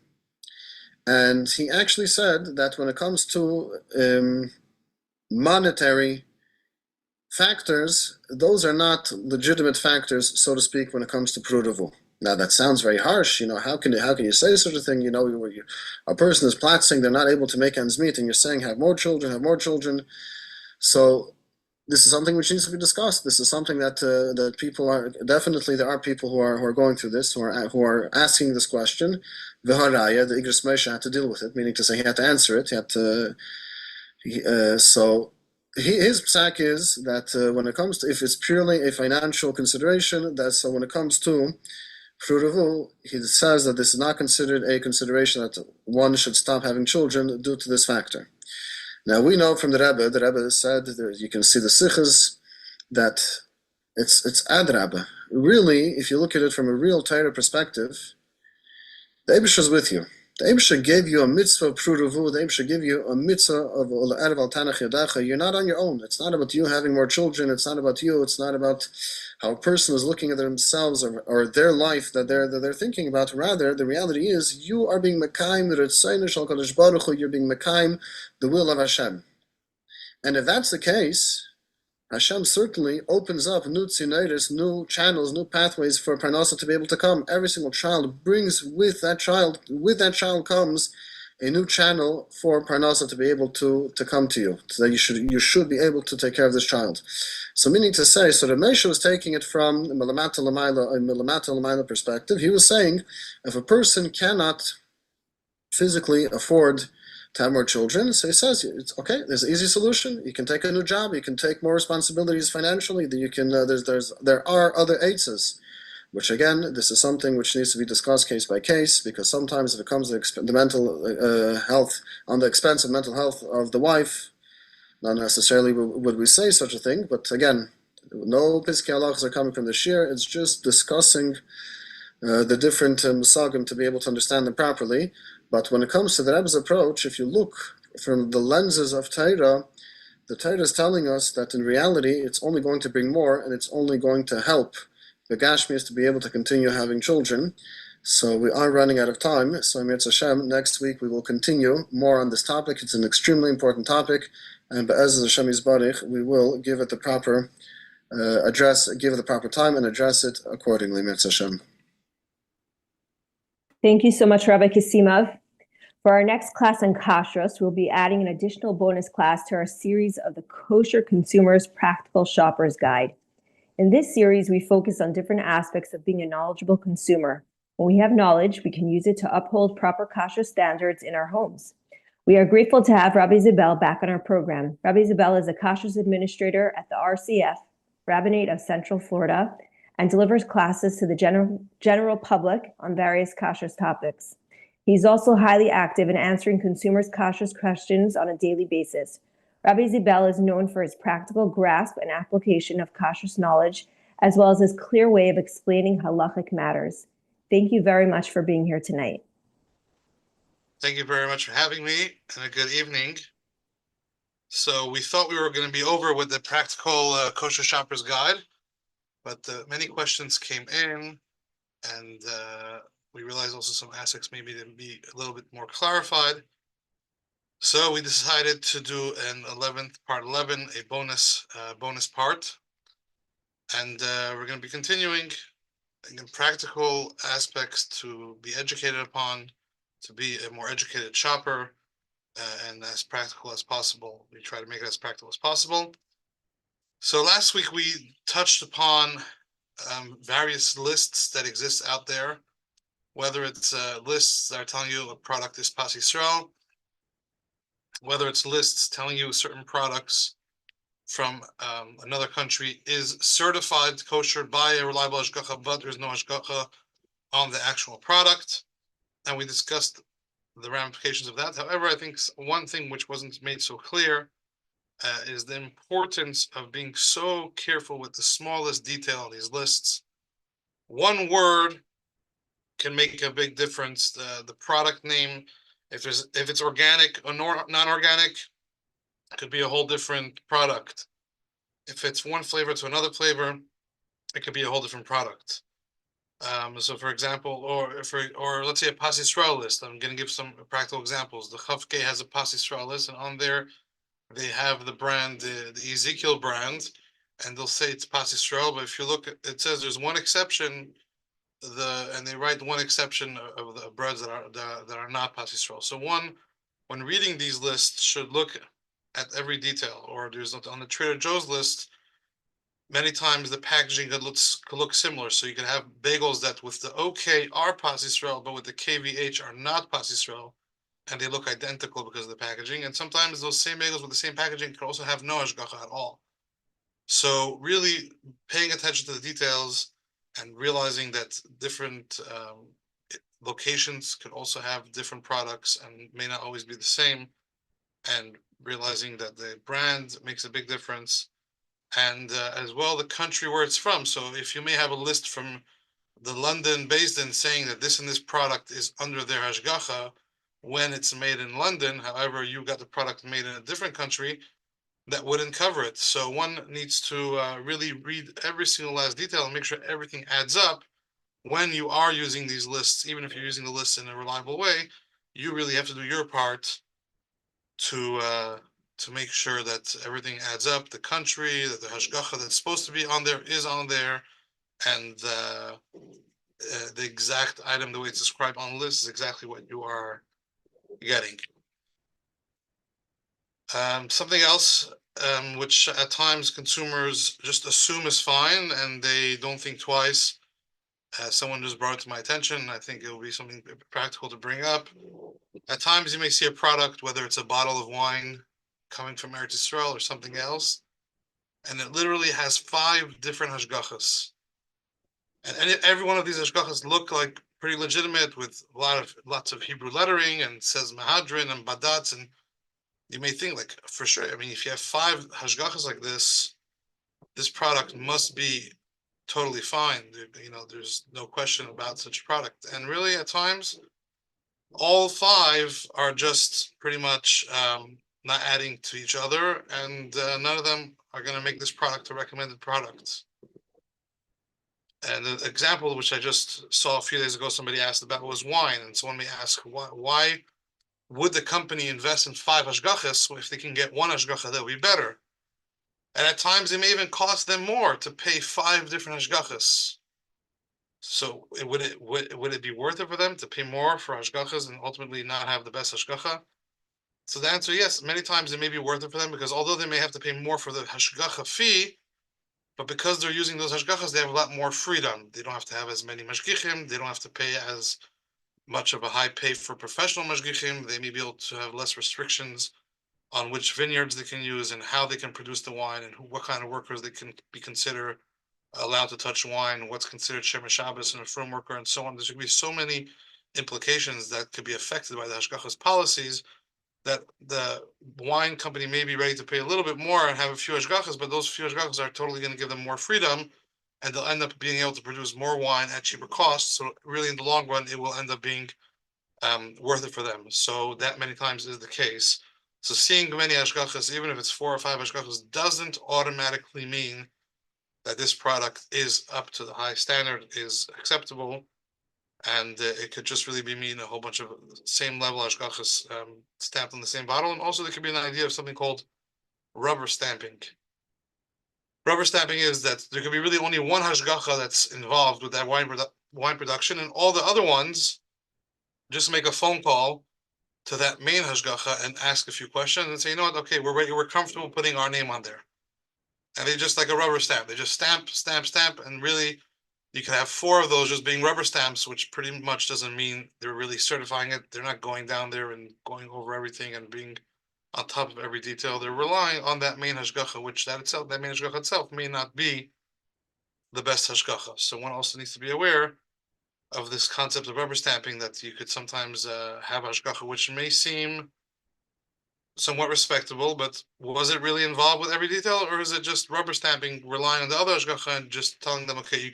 And he actually said that when it comes to monetary factors, those are not legitimate factors, so to speak, when it comes to Peru. Now that sounds very harsh. How can you say such a thing? A person is platzing, they're not able to make ends meet, and you're saying have more children, have more children. So this is something which needs to be discussed. This is something that that people are definitely. There are people who are going through this, who are asking this question. V'haraya, the Igros Moshe had to deal with it, meaning to say he had to answer it. He had to. His psak is that when it comes to, if it's purely a financial consideration, so when it comes to Pruruvu, he says that this is not considered a consideration that one should stop having children due to this factor. Now we know from the Rebbe said, you can see the sichas, that it's adrabah. Really, if you look at it from a real Torah perspective, the Eibush is with you. The Eibush gave you a mitzvah of Pruruvu, the Eibush gave you a mitzvah of Erval Tanach Yadecha. You're not on your own. It's not about you having more children, it's not about you, it's not about how a person is looking at themselves or their life that they're thinking about. Rather, the reality is you are being mekayim the Ritzainu Shel Kadosh Baruch Hu, you're being mekayim the will of Hashem. And if that's the case, Hashem certainly opens up new tzineris, new channels, new pathways for parnasa to be able to come. Every single child brings with that child comes a new channel for parnasa to be able to come to you, so that you should be able to take care of this child. So meaning to say, so the Moshe was taking it from a milamata l'mayla perspective. He was saying, if a person cannot physically afford to have more children, so he says, it's okay, there's an easy solution. You can take a new job, you can take more responsibilities financially, you can there are other eitzes, which again, this is something which needs to be discussed case by case, because sometimes if it comes to the mental health, on the expense of mental health of the wife, not necessarily would we say such a thing, but again, no piskei halachos are coming from the shir, it's just discussing the different musagim to be able to understand them properly. But when it comes to the Rebbe's approach, if you look from the lenses of Torah, the Torah is telling us that in reality it's only going to bring more, and it's only going to help the Gashmis to be able to continue having children. So we are running out of time. So Mirz Hashem, next week we will continue more on this topic. It's an extremely important topic, and Be'ez Hashem Yisbarich, we will give it the proper give it the proper time and address it accordingly. Mirz Hashem. Thank you so much, Rabbi Kasimov. For our next class on Kashrus, we'll be adding an additional bonus class to our series of the Kosher Consumer's Practical Shopper's Guide. In this series, we focus on different aspects of being a knowledgeable consumer. When we have knowledge, we can use it to uphold proper Kashrus standards in our homes. We are grateful to have Rabbi Zibell back on our program. Rabbi Zibell is a Kashrus administrator at the RCF, Rabbinate of Central Florida, and delivers classes to the general public on various kashrus topics. He's also highly active in answering consumers' kashrus questions on a daily basis. Rabbi Zibell is known for his practical grasp and application of kashrus knowledge, as well as his clear way of explaining halachic matters. Thank you very much for being here tonight. Thank you very much for having me, and a good evening. So we thought we were going to be over with the practical kosher shopper's guide, but many questions came in, and we realized also some aspects maybe to be a little bit more clarified. So we decided to do an 11th, part 11, a bonus part, and we're going to be continuing in practical aspects to be educated upon, to be a more educated shopper, and as practical as possible. We try to make it as practical as possible. So last week we touched upon various lists that exist out there, whether it's lists that are telling you a product is Pas Yisrael, whether it's lists telling you certain products from another country is certified kosher by a reliable hashgacha, but there's no hashgacha on the actual product. And we discussed the ramifications of that. However, I think one thing which wasn't made so clear is the importance of being so careful with the smallest detail on these lists. One word can make a big difference. The product name If it's organic or non-organic, it could be a whole different product. If it's one flavor to another flavor, it could be a whole different product. So, for example, or let's say a Pas Yisrael list. I'm going to give some practical examples. The Chavke has a Pas Yisrael list, and on there they have the brand, the Ezekiel brand, and they'll say it's Pas Yisrael. But if you look, it says there's one exception. And they write one exception of the breads that are not Pas Yisrael. So when reading these lists, should look at every detail. Or there's on the Trader Joe's list. Many times the packaging could look similar. So you can have bagels that with the OK are Pas Yisrael, but with the KVH are not Pas Yisrael, and they look identical because of the packaging. And sometimes those same bagels with the same packaging can also have no hashgacha at all. So really paying attention to the details and realizing that different locations could also have different products and may not always be the same, and realizing that the brand makes a big difference. And as well, the country where it's from. So if you may have a list from the London Beis Din saying that this and this product is under their hashgacha when it's made in London, however, you got the product made in a different country, that wouldn't cover it. So one needs to really read every single last detail and make sure everything adds up when you are using these lists. Even if you're using the lists in a reliable way, you really have to do your part to make sure that everything adds up, the country, that the hashgacha that's supposed to be on there is on there, and the exact item, the way it's described on the list, is exactly what you are getting. Something else, which at times consumers just assume is fine and they don't think twice. Someone just brought it to my attention. I think it will be something practical to bring up. At times you may see a product, whether it's a bottle of wine coming from Eretz Yisrael or something else, and it literally has 5 different hashgachas. And every one of these hashgachas look like pretty legitimate with lots of Hebrew lettering and says Mahadrin and Badatz, and you may think like, for sure, I mean, if you have 5 hashgachas like this product must be totally fine. There's no question about such a product. And really, at times, all 5 are just pretty much not adding to each other, and none of them are going to make this product a recommended product. And the example which I just saw a few days ago, somebody asked about was wine, and someone may ask, why would the company invest in 5 hashgachas if they can get 1 hashgacha that would be better? And at times it may even cost them more to pay 5 different hashgachas. So would it be worth it for them to pay more for hashgachas and ultimately not have the best hashgacha? So the answer, yes, many times it may be worth it for them, because although they may have to pay more for the hashgacha fee, but because they're using those hashgachas, they have a lot more freedom. They don't have to have as many mashgichim. They don't have to pay as much of a high pay for professional mashgichim. They may be able to have less restrictions on which vineyards they can use and how they can produce the wine, and what kind of workers they can be considered allowed to touch wine, what's considered Shemer Shabbos and a firm worker, and so on. There's going to be so many implications that could be affected by the hashgacha's policies, that the wine company may be ready to pay a little bit more and have a few hashgachas, but those few hashgachas are totally going to give them more freedom, and they'll end up being able to produce more wine at cheaper costs. So really, in the long run, it will end up being worth it for them. So that many times is the case. So seeing many hashgachas, even if it's 4 or 5 hashgachas, doesn't automatically mean that this product is up to the high standard, is acceptable, and it could just really be mean a whole bunch of same level hashgachas stamped on the same bottle. And also there could be an idea of something called rubber stamping. Rubber stamping is that there could be really only 1 hashgacha that's involved with that wine production, and all the other ones just make a phone call to that main hashgacha and ask a few questions and say, you know what, okay, we're ready, we're comfortable putting our name on there. And they just like a rubber stamp. They just stamp, and really you can have 4 of those just being rubber stamps, which pretty much doesn't mean they're really certifying it. They're not going down there and going over everything and being on top of every detail. They're relying on that main hashgacha, which that main hashgacha itself may not be the best hashgacha. So one also needs to be aware of this concept of rubber stamping, that you could sometimes have hashgacha which may seem somewhat respectable, but was it really involved with every detail, or is it just rubber stamping, relying on the other hashgacha and just telling them, okay,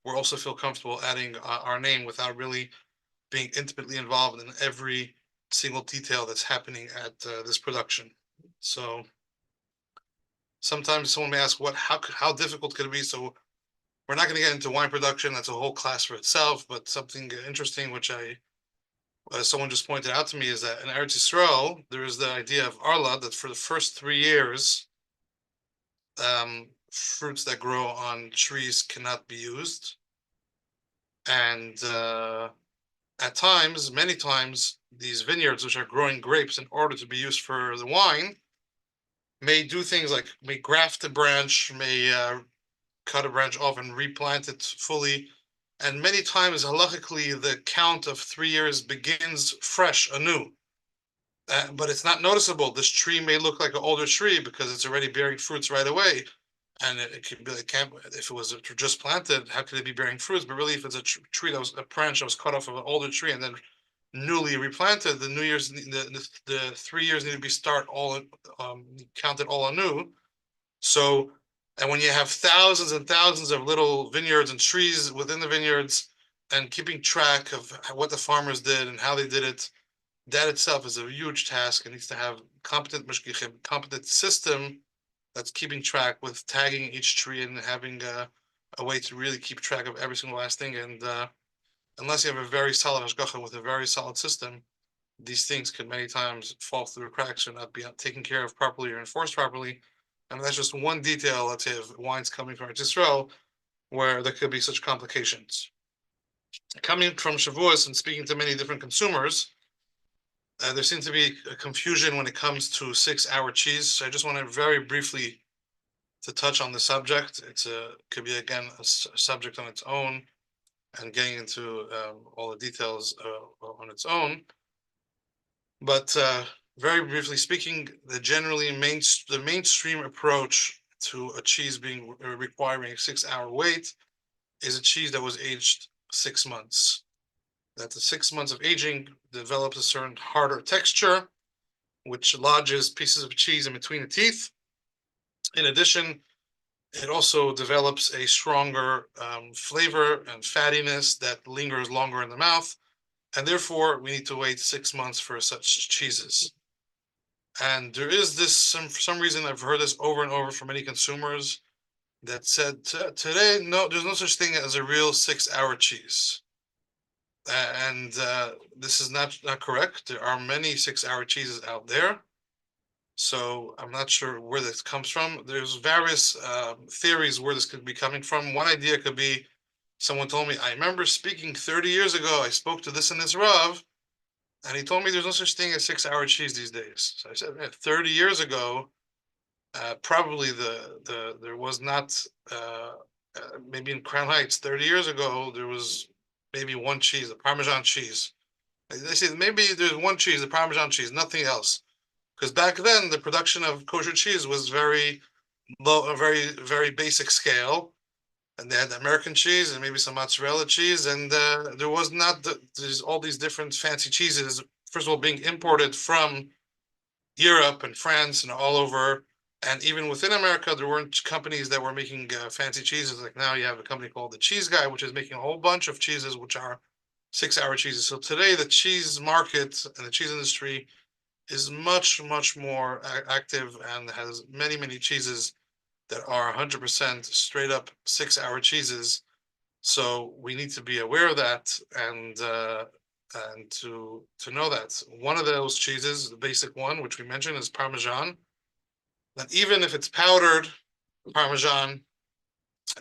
we also feel comfortable adding our name without really being intimately involved in every single detail that's happening at this production. So sometimes someone may ask, how difficult could it be? So we're not going to get into wine production. That's a whole class for itself. But something interesting, which someone just pointed out to me, is that in Eretz Yisrael, there is the idea of Arla, that for the first 3 years, fruits that grow on trees cannot be used. And at times, many times, these vineyards, which are growing grapes in order to be used for the wine, may do things like may graft a branch, may cut a branch off and replant it fully. And many times, halachically, the count of 3 years begins fresh, anew. But it's not noticeable. This tree may look like an older tree because it's already bearing fruits right away. And it could be, if it was just planted, how could it be bearing fruits? But really, if it's a tree that was a branch that was cut off of an older tree and then newly replanted, the 3 years need to be counted all anew. So, and when you have thousands and thousands of little vineyards and trees within the vineyards, and keeping track of what the farmers did and how they did it, that itself is a huge task. It needs to have competent mashgichim, competent system that's keeping track with tagging each tree and having a way to really keep track of every single last thing. And unless you have a very solid hashgacha with a very solid system, these things could many times fall through the cracks or not be taken care of properly or enforced properly. And that's just one detail, let's say, of wines coming from Eretz Yisrael, where there could be such complications. Coming from Shavuos and speaking to many different consumers, there seems to be a confusion when it comes to 6-hour cheese. So I just want to very briefly to touch on the subject. Could be, again, a subject on its own, and getting into all the details on its own. But very briefly speaking, the mainstream approach to a cheese requiring a 6-hour wait is a cheese that was aged 6 months. That the 6 months of aging develops a certain harder texture, which lodges pieces of cheese in between the teeth. In addition, it also develops a stronger flavor and fattiness that lingers longer in the mouth, and therefore we need to wait 6 months for such cheeses. And there is this, for some reason, I've heard this over and over from many consumers that said, today, no, there's no such thing as a real 6-hour cheese. And this is not correct. There are many 6-hour cheeses out there. So I'm not sure where this comes from. There's various theories where this could be coming from. One idea could be, someone told me, I remember speaking 30 years ago, I spoke to this and this Rav, and he told me there's no such thing as 6-hour cheese these days. So I said, 30 years ago, probably there was not, maybe in Crown Heights, 30 years ago, there was maybe one cheese, the Parmesan cheese. They say maybe there's one cheese, the Parmesan cheese, nothing else. Because back then, the production of kosher cheese was very low, a very, very basic scale. And they had American cheese and maybe some mozzarella cheese. And there was not, there's all these different fancy cheeses, first of all, being imported from Europe and France and all over. And even within America, there weren't companies that were making fancy cheeses. Like now you have a company called The Cheese Guy, which is making a whole bunch of cheeses, which are 6-hour cheeses. So today, the cheese market and the cheese industry is much, much more active and has many, many cheeses that are 100% straight up 6-hour cheeses. So we need to be aware of that and to know that. One of those cheeses, the basic one, which we mentioned, is Parmesan. And even if it's powdered Parmesan,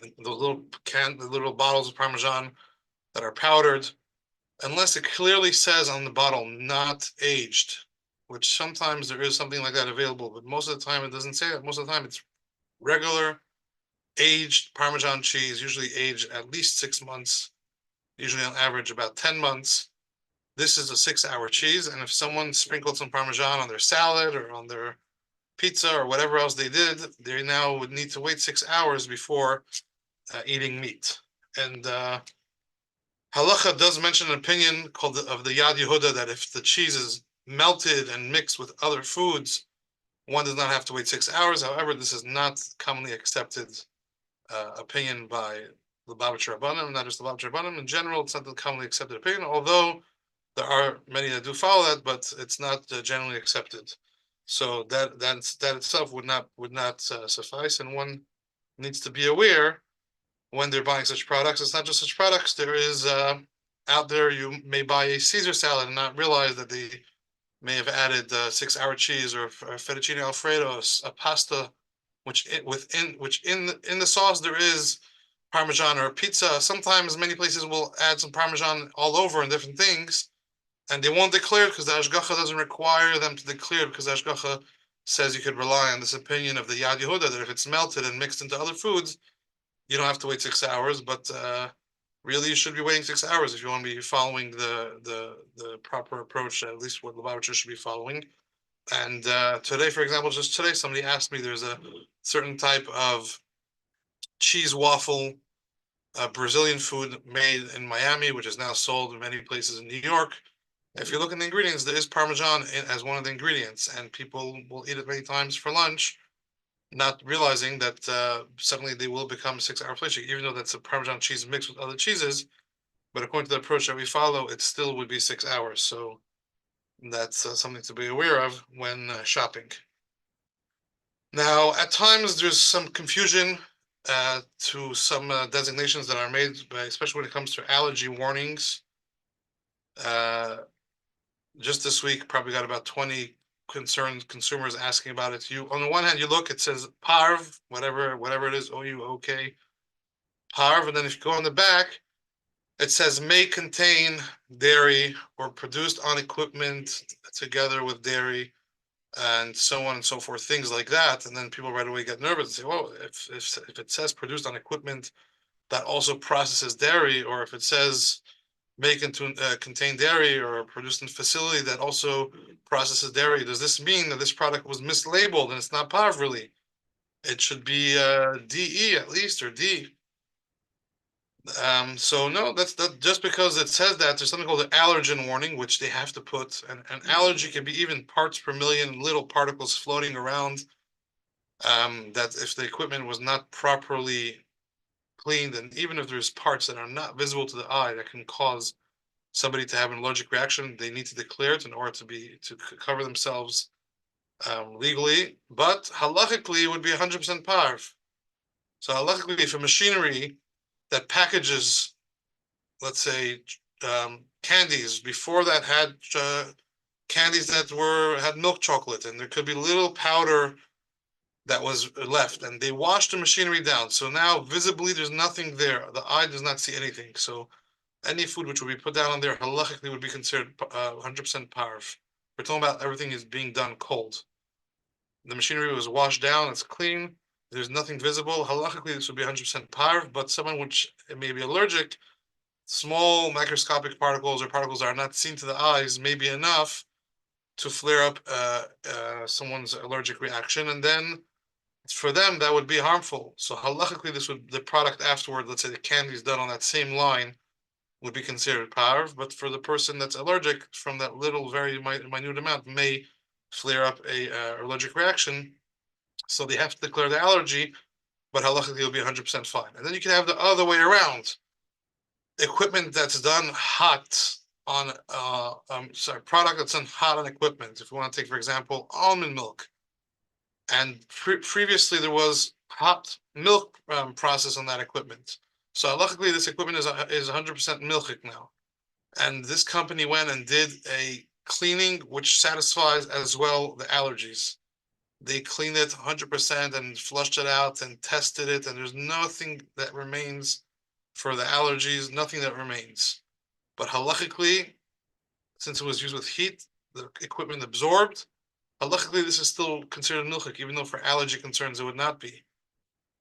and the little bottles of Parmesan that are powdered, unless it clearly says on the bottle not aged, which sometimes there is something like that available, but most of the time it doesn't say that. Most of the time it's regular aged Parmesan cheese, usually aged at least 6 months, usually on average about 10 months. This is a 6-hour cheese, and if someone sprinkled some Parmesan on their salad or on their pizza or whatever else they did, they now would need to wait 6 hours before eating meat. And Halacha does mention an opinion called of the Yad Yehuda that if the cheese is melted and mixed with other foods, one does not have to wait 6 hours. However, this is not commonly accepted opinion by the Lubavitcher Rabbanim, not just the Lubavitcher Rabbanim. In general, it's not the commonly accepted opinion, although There are many that do follow that, but it's not generally accepted. So that itself would not suffice, and one needs to be aware when they're buying such products. It's not just such products. There is out there, you may buy a Caesar salad and not realize that they may have added 6-hour cheese or fettuccine alfredo, a pasta, which in the sauce there is Parmesan, or a pizza. Sometimes many places will add some Parmesan all over in different things, and they won't declare it because the Hashgacha doesn't require them to declare it, because the Hashgacha says you could rely on this opinion of the Yad Yehuda that if it's melted and mixed into other foods, you don't have to wait 6 hours. But really, you should be waiting 6 hours if you want to be following the proper approach, at least what Lubavitcher should be following. And today, for example, just today, somebody asked me, there's a certain type of cheese waffle, Brazilian food made in Miami, which is now sold in many places in New York. If you look at the ingredients, there is Parmesan as one of the ingredients, and people will eat it many times for lunch, not realizing that suddenly they will become 6-hour fleishik, even though that's a Parmesan cheese mixed with other cheeses. But according to the approach that we follow, it still would be 6 hours. So that's something to be aware of when shopping. Now, at times, there's some confusion to some designations that are made, especially when it comes to allergy warnings. Just this week, probably got about 20 concerned consumers asking about it. On the one hand, you look, it says parv, whatever it is, OUOK, parv, and then if you go on the back, it says may contain dairy or produced on equipment together with dairy, and so on and so forth, things like that. And then people right away get nervous and say, well, if it says produced on equipment that also processes dairy, or if it says may contain dairy or produced in a facility that also processes dairy, does this mean that this product was mislabeled and it's not parv really? It should be DE at least, or D. So no, that's just because it says that, there's something called an allergen warning, which they have to put. And an allergy can be even parts per million, little particles floating around. That if the equipment was not properly cleaned, and even if there's parts that are not visible to the eye that can cause somebody to have an allergic reaction, they need to declare it in order to cover themselves legally. But halachically, it would be 100% parv. So halachically, if a machinery that packages, let's say, candies, before that had candies that had milk chocolate, and there could be little powder that was left, and they washed the machinery down, so now visibly there's nothing there, the eye does not see anything. So any food which would be put down on there halachically would be considered 100% parv. We're talking about everything is being done cold. The machinery was washed down, it's clean, there's nothing visible. Halachically, this would be 100% parv, but someone which may be allergic, small microscopic particles or particles that are not seen to the eyes may be enough to flare up someone's allergic reaction, and then for them that would be harmful. So halachically, the product afterward, let's say the candies done on that same line, would be considered parv, but for the person that's allergic from that little, very minute amount, may flare up a allergic reaction. So they have to declare the allergy, but halachically it'll be 100% fine. And then you can have the other way around. Equipment that's done hot on, product that's done hot on equipment. If you want to take, for example, almond milk, and previously there was hot milk process on that equipment. So luckily this equipment is 100% milchik now. And this company went and did a cleaning which satisfies as well the allergies. They cleaned it 100% and flushed it out and tested it, and there's nothing that remains for the allergies, nothing that remains. But halachically, since it was used with heat, the equipment absorbed. Halachically, this is still considered milchik, even though for allergy concerns it would not be.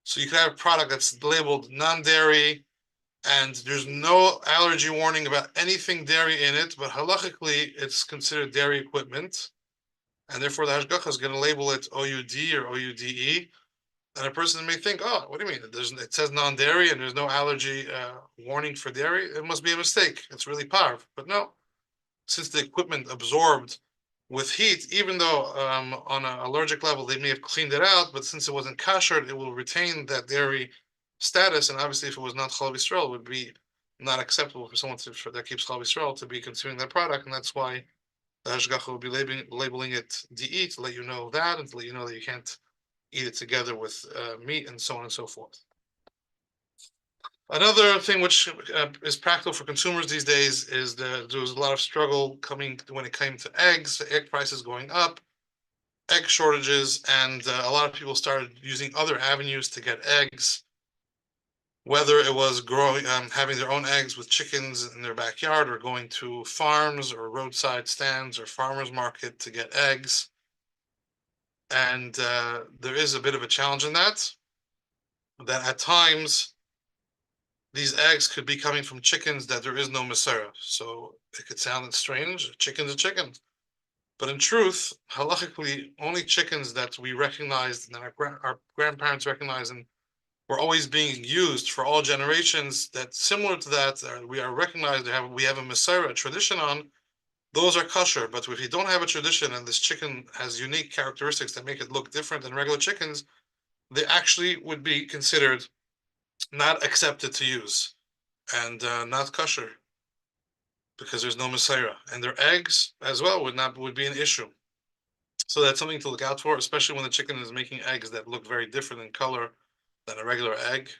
So you could have a product that's labeled non-dairy, and there's no allergy warning about anything dairy in it, but halachically it's considered dairy equipment, and therefore the hashgacha is going to label it OUD or OUDE, and a person may think, oh, what do you mean? It says non-dairy and there's no allergy warning for dairy. It must be a mistake. It's really parv. But no, since the equipment absorbed with heat, even though on an allergic level they may have cleaned it out, but since it wasn't kosher, it will retain that dairy status. And obviously, if it was not chalav Yisrael, it would be not acceptable for someone that keeps Chalav Yisrael to be consuming that product, and that's why the Hashgacha will be labeling it DE to let you know that, and to let you know that you can't eat it together with meat, and so on and so forth. Another thing which is practical for consumers these days is there was a lot of struggle coming when it came to eggs, egg prices going up, egg shortages, and a lot of people started using other avenues to get eggs, whether it was growing, having their own eggs with chickens in their backyard, or going to farms or roadside stands or farmers market to get eggs. And there is a bit of a challenge in that at times these eggs could be coming from chickens that there is no Masera. So it could sound strange, chicken's a chicken. But in truth, halachically, only chickens that we recognized and our grandparents recognized and were always being used for all generations, that similar to that, we are recognized, we have a Masera, a tradition on, those are kosher. But if you don't have a tradition and this chicken has unique characteristics that make it look different than regular chickens, they actually would be considered not accepted to use and not kosher because there's no Masera, and their eggs as well would be an issue. So that's something to look out for, especially when the chicken is making eggs that look very different in color than a regular egg.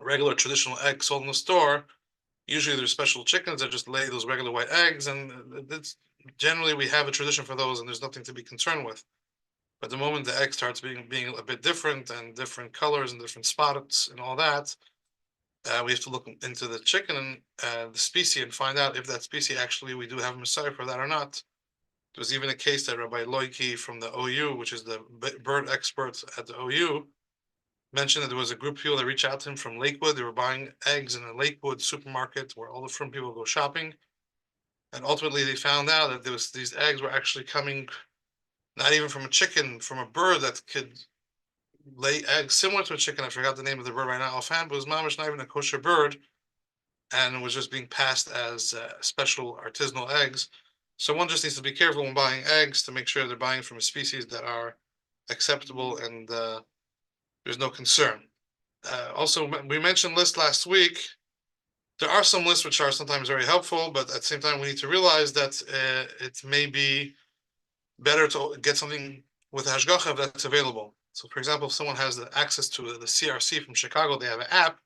A regular traditional egg sold in the store, usually there's special chickens that just lay those regular white eggs, and it's generally we have a tradition for those, and there's nothing to be concerned with. But the moment the egg starts being a bit different and different colors and different spots and all that, we have to look into the chicken and the species and find out if that species actually we do have a Messiah for that or not. There was even a case that Rabbi Loiki from the OU, which is the bird expert at the OU, mentioned that there was a group of people that reached out to him from Lakewood. They were buying eggs in a Lakewood supermarket where all the frum people go shopping. And ultimately they found out that these eggs were actually coming not even from a chicken, from a bird that could lay eggs similar to a chicken. I forgot the name of the bird right now offhand, but it was mamish not even a kosher bird, and it was just being passed as special artisanal eggs. So one just needs to be careful when buying eggs to make sure they're buying from a species that are acceptable and there's no concern. Also, we mentioned lists last week. There are some lists which are sometimes very helpful, but at the same time, we need to realize that it may be better to get something with hashgacha if that's available. So, for example, if someone has the access to the CRC from Chicago, they have an app,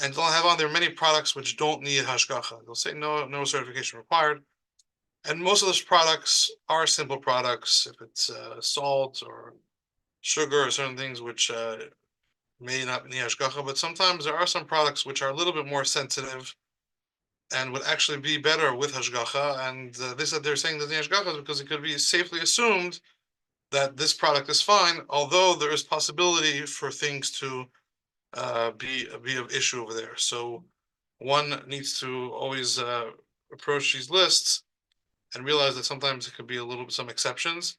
and they'll have on there many products which don't need hashgacha. They'll say no certification required. And most of those products are simple products. If it's salt or sugar or certain things which may not need hashgacha, but sometimes there are some products which are a little bit more sensitive and would actually be better with hashgacha. And this that they're saying that the hashgacha is because it could be safely assumed that this product is fine, although there is possibility for things to be of issue over there. So one needs to always approach these lists and realize that sometimes it could be some exceptions,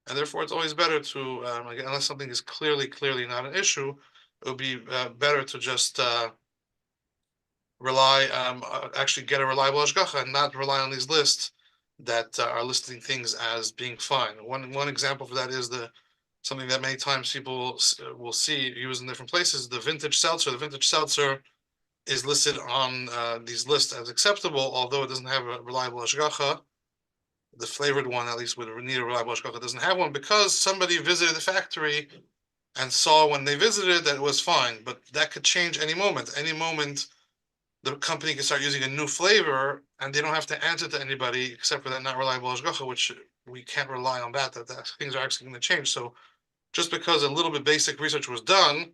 and therefore it's always better to, unless something is clearly not an issue, it would be better to just rely, actually get a reliable hashgacha and not rely on these lists that are listing things as being fine. One example for that is something that many times people will see used in different places, the vintage seltzer. The vintage seltzer is listed on these lists as acceptable, although it doesn't have a reliable hashgacha. The flavored one, at least, would need a reliable hashgacha, doesn't have one because somebody visited the factory and saw when they visited that it was fine. But that could change any moment. Any moment, the company can start using a new flavor, and they don't have to answer to anybody except for that not reliable hashgacha, which we can't rely on that things are actually going to change. So just because a little bit basic research was done,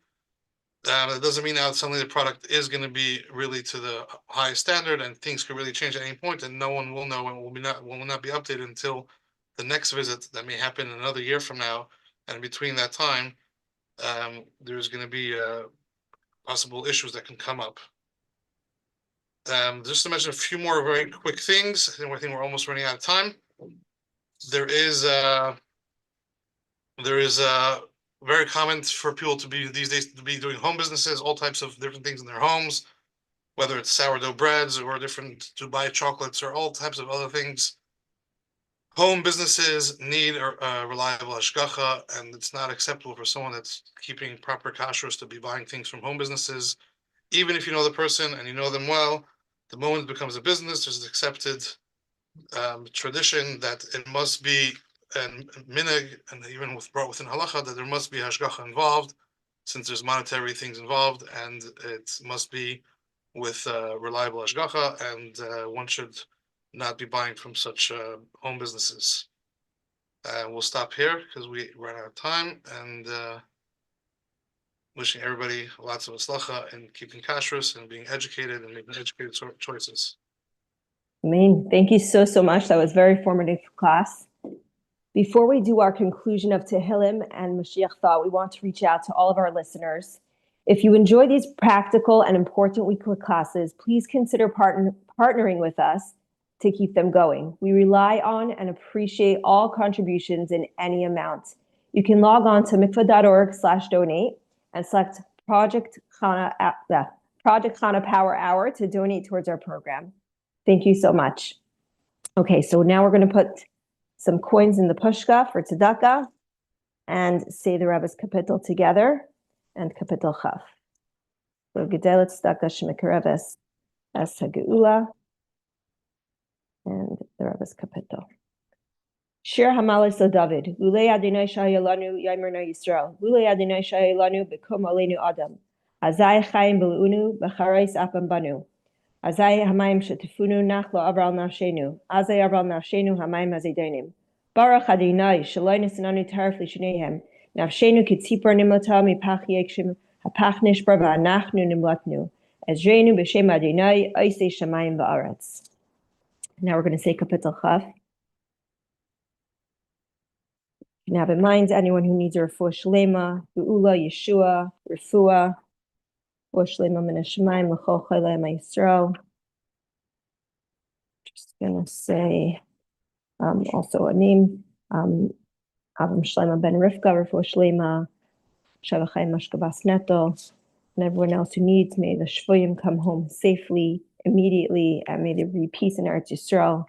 it doesn't mean now suddenly the product is going to be really to the highest standard, and things could really change at any point, and no one will know and will not be updated until the next visit that may happen another year from now. And between that time, there's going to be possible issues that can come up. Just to mention a few more very quick things. I think we're almost running out of time. There is very common for people to be these days to be doing home businesses, all types of different things in their homes, whether it's sourdough breads or different Dubai chocolates or all types of other things. Home businesses need a reliable hashgacha, and it's not acceptable for someone that's keeping proper kashrus to be buying things from home businesses. even if you know the person and you know them well, the moment it becomes a business, there's an accepted tradition that it must be and minhag, and even brought within halacha, that there must be hashgacha involved, since there's monetary things involved, and it must be with reliable hashgacha, and one should not be buying from such home businesses. We'll stop here because we ran out of time, and wishing everybody lots of aslacha and keeping kashrus and being educated and making educated choices. Amen. Thank you so much. That was very formative class. Before we do our conclusion of Tehillim and Mashiach Thought, we want to reach out to all of our listeners. If you enjoy these practical and important weekly classes, please consider partnering with us to keep them going. We rely on and appreciate all contributions in any amount. You can log on to mikvah.org/donate and select Project Chana Power Hour to donate towards our program. Thank you so much. Okay, so now we're going to put some coins in the pushka for tzedakah and say the Rebbe's kapitel together and kapitel chaf. So gedelet tzedakah shemikareves es hageula and the Rebbe's kapitel. Shir hamalis David. Lulei Adonai shayalanu yaimerna Yisrael. Lulei Adonai shayalanu bekom aleinu adam. Azai chayim beluunu becharais apam banu. Azai hamayim shetifunu nachlo avral nafshenu. Azai avral nafshenu hamayim azedainim. Baruch Adonai shaloi nesananu tarif lishneihem. Nafshenu kitzipor nimlata mipach yekshim hapach nishbar va'anachnu nimlatnu. Ezreinu b'shem Adonai oisei shamayim va'aretz. Now we're going to say kapitel chaf. You can have in mind anyone who needs a refuah shlema, geula, Yeshua, refuah, refuah shlema min hashamayim l'chol cholei Yisrael. Just gonna say also a name, Avram Shlema ben Rivka, refuah shlema, Shavachai Mashkabas Neto, and everyone else who needs. May the shvuyim come home safely, immediately, and may there be peace in Eretz Yisrael.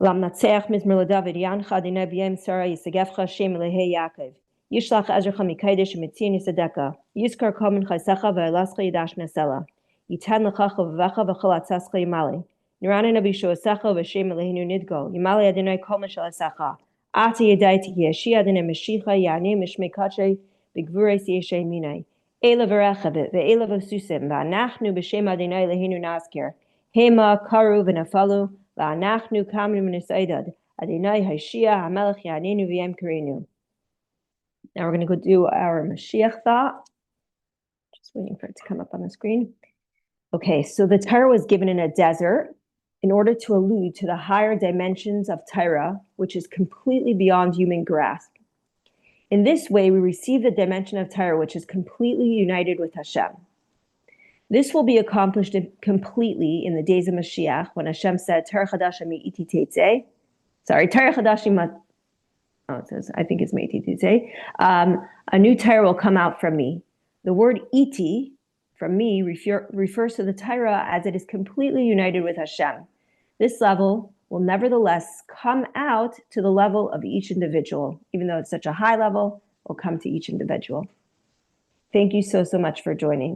Lamnatseach mizmer leDavid yancha Adonai b'yom Sarah yisagefcha Hashem elehei Yaakov yishlach ezrecha mikaydesh u'mitzion yisadeka yiskar kol min chaysecha ve'elascha yidash nesela yitan lechacha v'vecha v'chol atzascha yimali nirana nabi shuasecha v'Hashem Eloheinu nidgol yimali Adonai kol mashal asecha ata yadaiti ki Yeshi Adonai Mashiach yanei mishmei kadshay b'gvureis yeshei minai ela v'recha ve'ela v'susim v'anachnu b'shem Adonai Eloheinu nazkir hema karu v'nafalu La'anachnu kamnu min hasaydad Adonai Hashia HaMelech Yanenu V'yem Karenu. Now we're going to go do our Mashiach thought. Just waiting for it to come up on the screen. Okay, so the Torah was given in a desert in order to allude to the higher dimensions of Torah, which is completely beyond human grasp. In this way, we receive the dimension of Torah, which is completely united with Hashem. This will be accomplished completely in the days of Mashiach, when Hashem said, Torah chadasha mi'iti teitzeh. Sorry, Torah chadasha it says, I think it's mi'iti teitzeh. A new Torah will come out from me. The word iti, from me, refers to the Torah as it is completely united with Hashem. This level will nevertheless come out to the level of each individual. Even though it's such a high level, it will come to each individual. Thank you so much for joining.